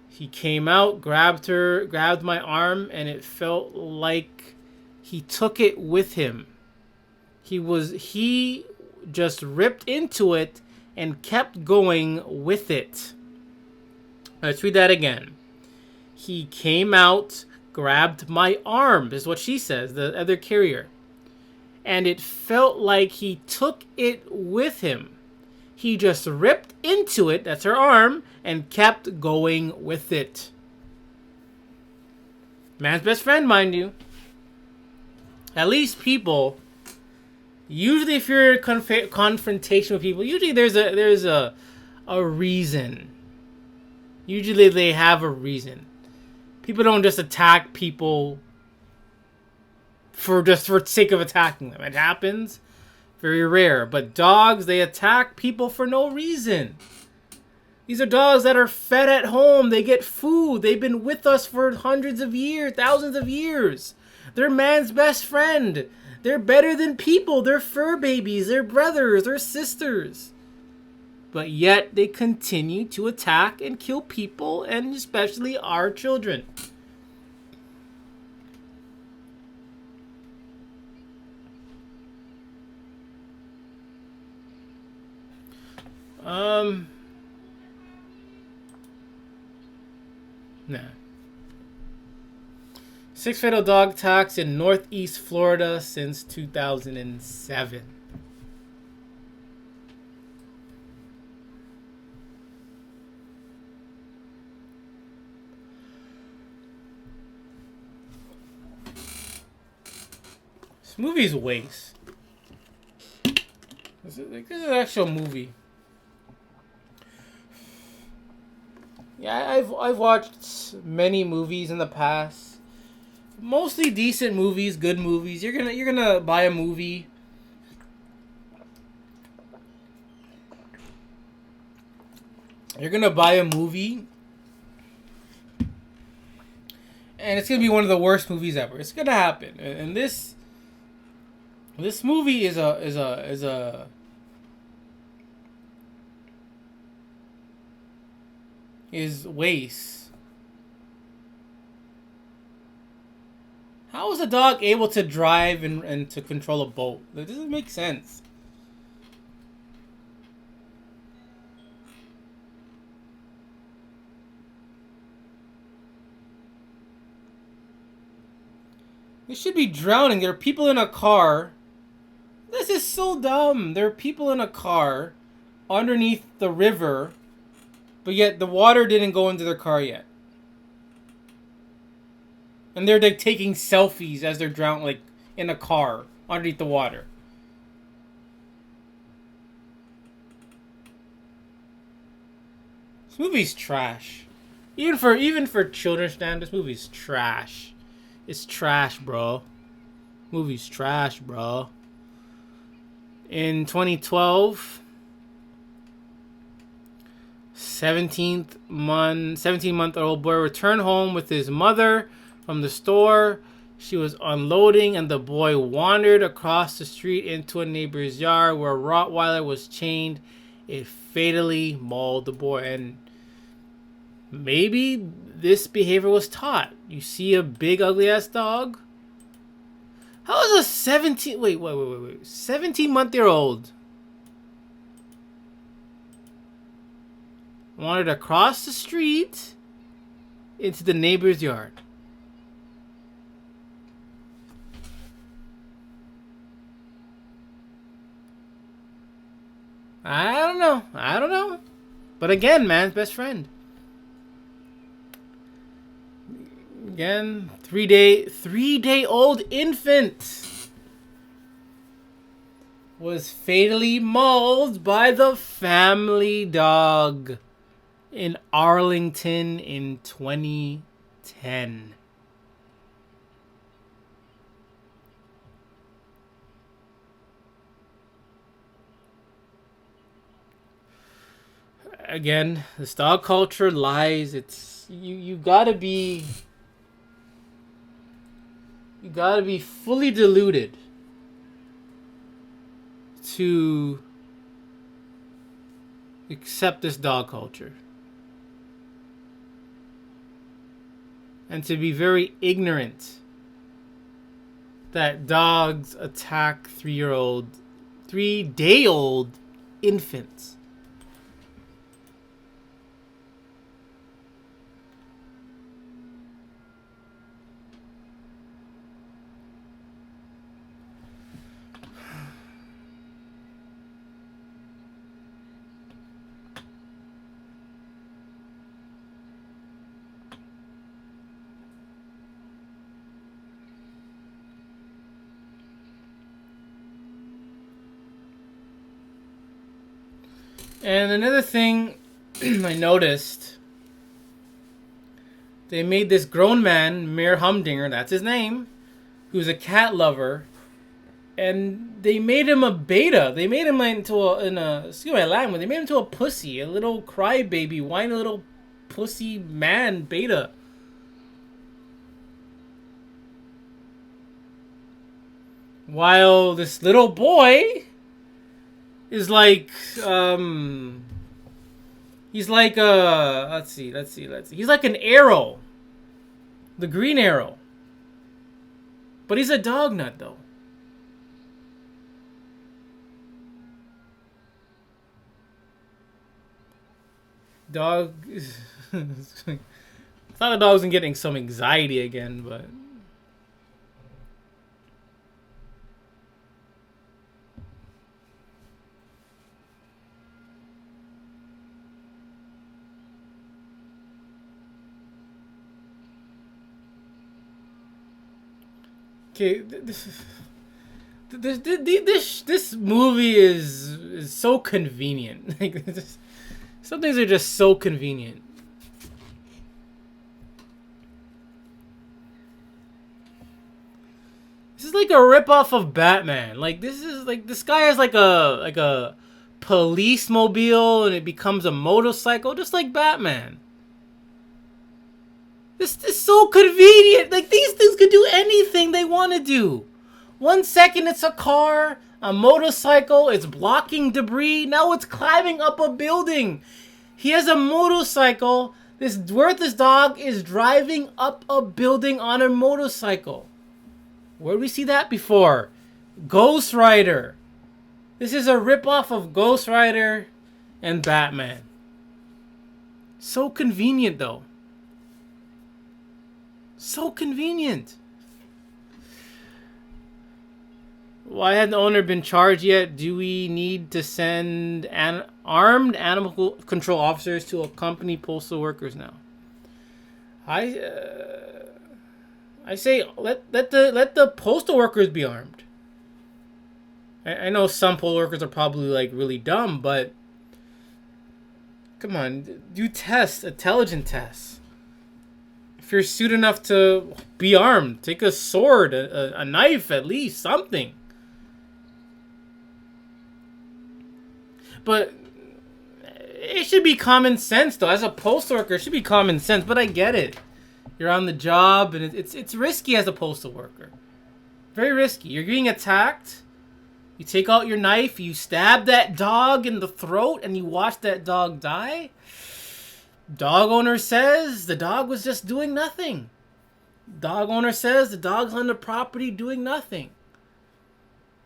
He came out, grabbed my arm, and it felt like he took it with him. He just ripped into it and kept going with it. Let's read that again. He came out, grabbed my arm, is what she says, the other carrier. And it felt like he took it with him. He just ripped into it, that's her arm, and kept going with it. Man's best friend, mind you. At least people, usually if you're in confrontation with people, usually there's a reason. Usually they have a reason. People don't just attack people for sake of attacking them. It happens. Very rare. But dogs, they attack people for no reason. These are dogs that are fed at home. They get food. They've been with us for hundreds of years, thousands of years. They're man's best friend. They're better than people. They're fur babies. They're brothers. They're sisters. But yet they continue to attack and kill people, and especially our children. Nah. 6 fatal dog attacks in Northeast Florida since 2007. This movie's a waste. This is an actual movie. Yeah, I've watched many movies in the past. Mostly decent movies, good movies. You're gonna buy a movie. You're gonna buy a movie, and it's gonna be one of the worst movies ever. It's gonna happen, and this movie is waste. How is a dog able to drive and to control a boat? That doesn't make sense. They should be drowning. There are people in a car. This is so dumb. There are people in a car underneath the river, but yet the water didn't go into their car yet. And they're like taking selfies as they're drowning, like in a car underneath the water. This movie's trash. Even for children's standards, this movie's trash. It's trash, bro. Movie's trash, bro. In 2012, 17-month-old boy returned home with his mother from the store. She was unloading, and the boy wandered across the street into a neighbor's yard where a Rottweiler was chained. It fatally mauled the boy. And maybe this behavior was taught. You see a big, ugly-ass dog? How is a 17-month-old wandered across the street into the neighbor's yard? I don't know. But again, man's best friend. Again, three-day-old infant was fatally mauled by the family dog in Arlington in 2010. Again, this dog culture lies. It's you gotta be fully deluded to accept this dog culture. And to be very ignorant that dogs attack 3-day-old infants. And another thing I noticed, they made this grown man, Mayor Humdinger, that's his name, who's a cat lover, and they made him a beta. They made him excuse my language, they made him into a pussy, a little crybaby, whiny little pussy man beta. While this little boy is like, he's like let's see. He's like an arrow. The Green Arrow. But he's a dog nut, though. Dog. I thought the dog was getting some anxiety again, but. Okay, this movie is so convenient. Like, some things are just so convenient. This is like a ripoff of Batman. Like, this is like, this guy has like a police mobile and it becomes a motorcycle, just like Batman. This is so convenient. Like, these things could do anything they want to do. 1 second it's a car, a motorcycle, it's blocking debris. Now it's climbing up a building. He has a motorcycle. This worthless dog is driving up a building on a motorcycle. Where did we see that before? Ghost Rider. This is a ripoff of Ghost Rider and Batman. So convenient, though. So convenient. Why hasn't the owner been charged yet? Do we need to send armed animal control officers to accompany postal workers now? I say let the postal workers be armed. I know some postal workers are probably like really dumb, but come on, do tests, intelligent tests. If you're suited enough to be armed, take a sword, a knife, at least something. But it should be common sense, though. As a postal worker, it should be common sense. But I get it. You're on the job, and it's risky as a postal worker. Very risky. You're getting attacked. You take out your knife, you stab that dog in the throat, and you watch that dog die. Dog owner says the dog was just doing nothing. Dog owner says the dog's on the property doing nothing.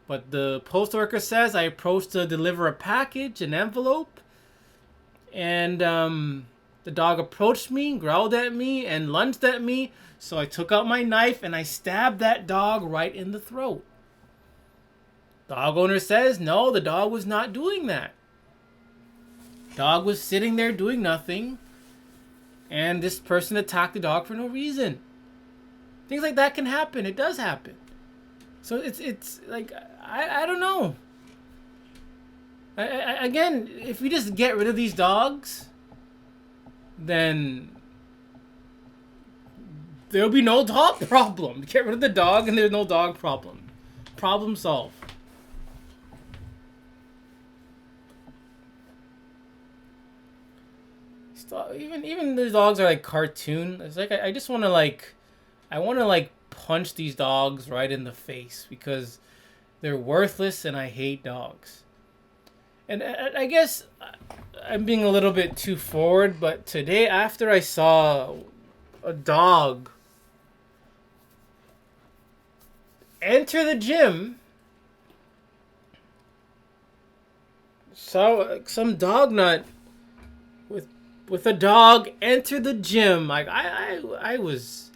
But the postal worker says I approached to deliver a package, an envelope, and the dog approached me, growled at me, and lunged at me. So I took out my knife and I stabbed that dog right in the throat. Dog owner says, no, the dog was not doing that. Dog was sitting there doing nothing. And this person attacked the dog for no reason. Things like that can happen. It does happen. So it's like, I don't know. Again, if we just get rid of these dogs, then there'll be no dog problem. Get rid of the dog and there's no dog problem. Problem solved. Even the dogs are like cartoon. It's like I just want to like punch these dogs right in the face because they're worthless and I hate dogs. And I guess I'm being a little bit too forward, but today after I saw a dog enter the gym, saw some dog nut with a dog enter the gym. Like I was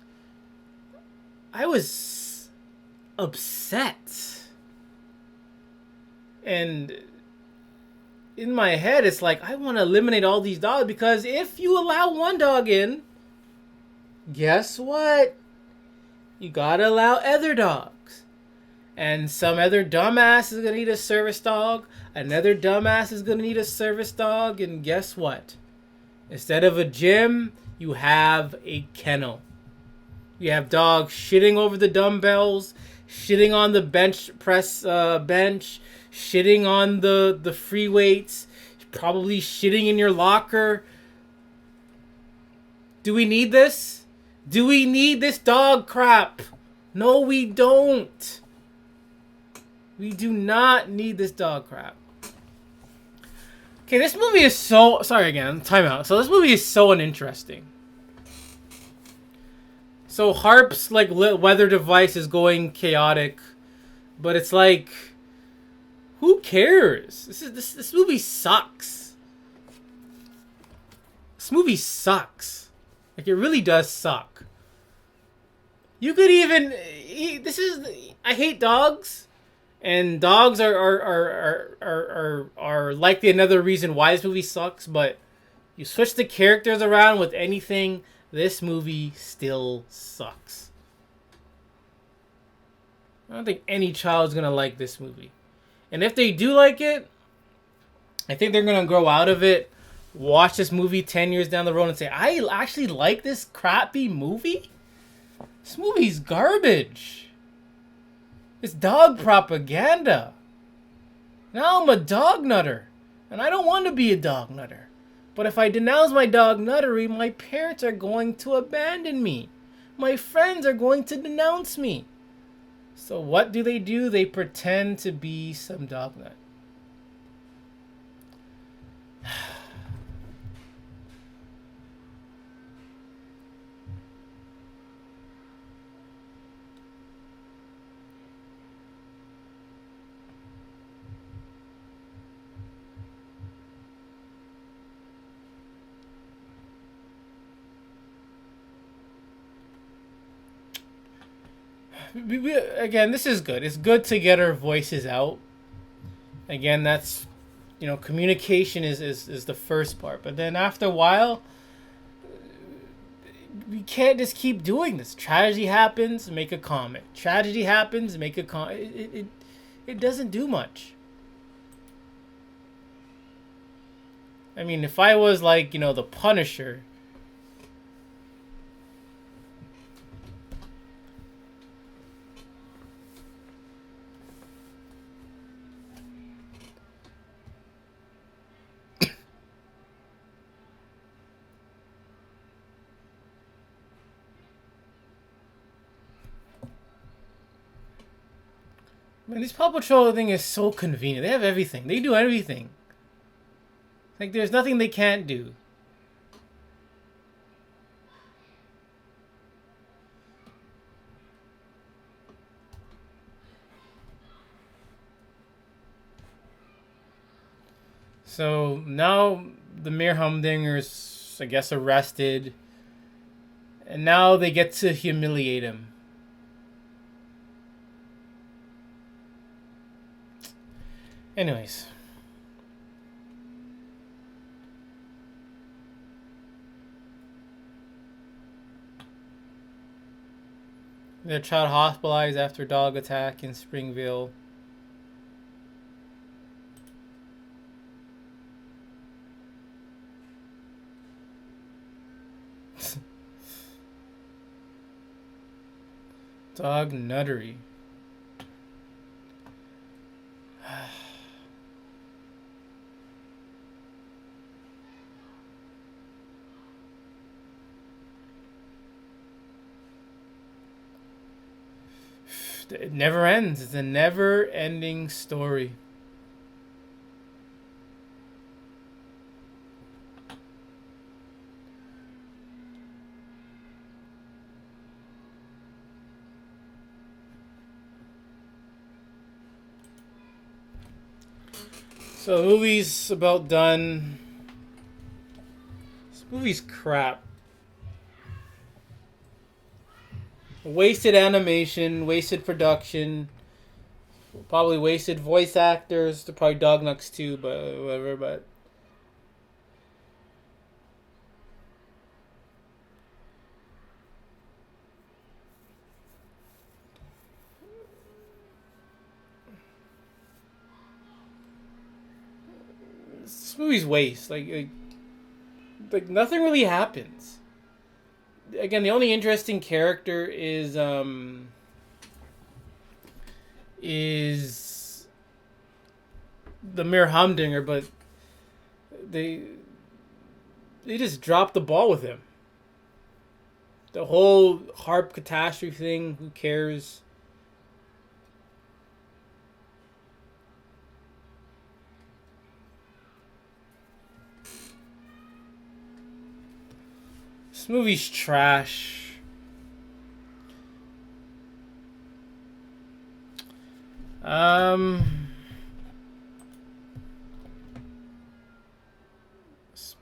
upset. And in my head it's like I want to eliminate all these dogs because if you allow one dog in, guess what? You gotta allow other dogs. And some other dumbass is gonna need a service dog. Another dumbass is gonna need a service dog. And guess what? Instead of a gym, you have a kennel. You have dogs shitting over the dumbbells, shitting on the bench press bench, shitting on the free weights, probably shitting in your locker. Do we need this? Do we need this dog crap? No, we don't. We do not need this dog crap. Okay, this movie is so... Sorry again, time out. So this movie is so uninteresting. So Harp's like weather device is going chaotic. But it's like... Who cares? This movie sucks. This movie sucks. Like, it really does suck. You could even... This is... I hate dogs. And dogs are likely another reason why this movie sucks, but you switch the characters around with anything, this movie still sucks. I don't think any child's gonna like this movie. And if they do like it, I think they're gonna grow out of it, watch this movie 10 years down the road and say, I actually like this crappy movie? This movie's garbage. It's dog propaganda. Now I'm a dog nutter. And I don't want to be a dog nutter. But if I denounce my dog nuttery, my parents are going to abandon me. My friends are going to denounce me. So what do? They pretend to be some dog nut. Again, this is good. It's good to get our voices out. Again, that's, communication is the first part. But then after a while, we can't just keep doing this. Tragedy happens, make a comment. Tragedy happens, make a comment. It doesn't do much. I mean, if I was like, the Punisher... Man, this Paw Patrol thing is so convenient. They have everything. They do everything. Like, there's nothing they can't do. So now the Mayor Humdinger's, I guess, arrested. And now they get to humiliate him. Anyways. The child hospitalized after dog attack in Springville. Dog nuttery. It never ends. It's a never-ending story. So the movie's about done. This movie's crap. Wasted animation, wasted production, probably wasted voice actors. They're probably dog nuts too, but whatever. But this movie's waste. Like nothing really happens. Again, the only interesting character is the Mayor Humdinger, but they just dropped the ball with him. The whole harp catastrophe thing, who cares? This movie's trash. That's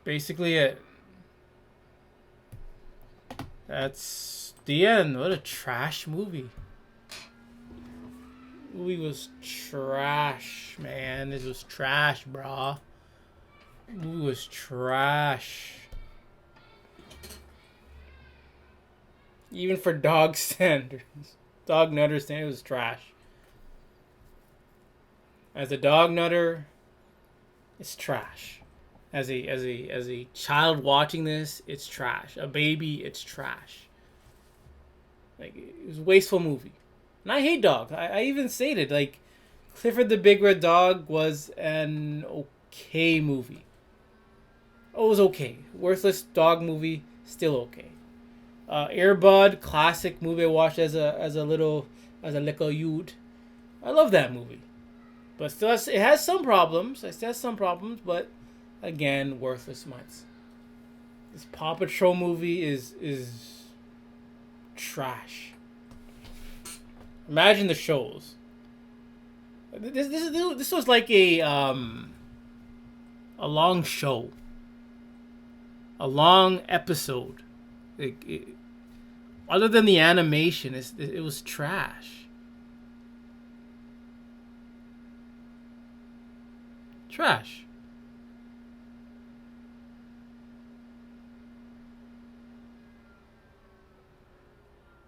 basically it. That's the end. What a trash movie. Movie was trash, man. This was trash, brah. Movie was trash. Even for dog standards. Dog nutter standards, it was trash. As a dog nutter, it's trash. As a child watching this, it's trash. A baby, it's trash. Like, it was a wasteful movie. And I hate dogs. I even stated, like, Clifford the Big Red Dog was an okay movie. Oh, it was okay. Worthless dog movie, still okay. Air Bud, classic movie I watched as a little youth. I love that movie, but still it has some problems. It has some problems, but again, worthless mutts. This Paw Patrol movie is trash. Imagine the shows. This was like a long show, a long episode. Other than the animation, it was trash. Trash.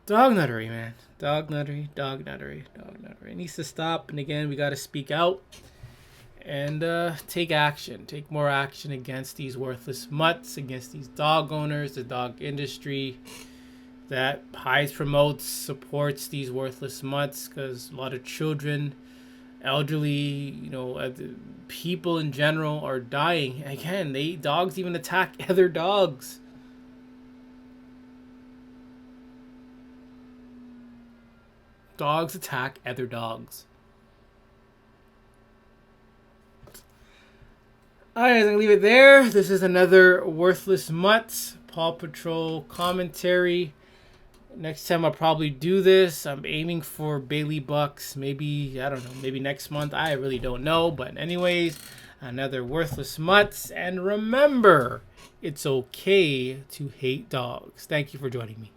Dog nuttery, man. Dog nuttery, dog nuttery, dog nuttery. It needs to stop. And again, we got to speak out and take action. Take more action against these worthless mutts, against these dog owners, the dog industry that hides, promotes, supports these worthless mutts, because a lot of children, elderly, people in general are dying. Again, dogs even attack other dogs. Dogs attack other dogs. Alright, I'm gonna leave it there. This is another Worthless Mutts Paw Patrol commentary. Next time I'll probably do this. I'm aiming for Bailey Bucks. Maybe, I don't know, maybe next month. I really don't know. But anyways, another Worthless Mutts. And remember, it's okay to hate dogs. Thank you for joining me.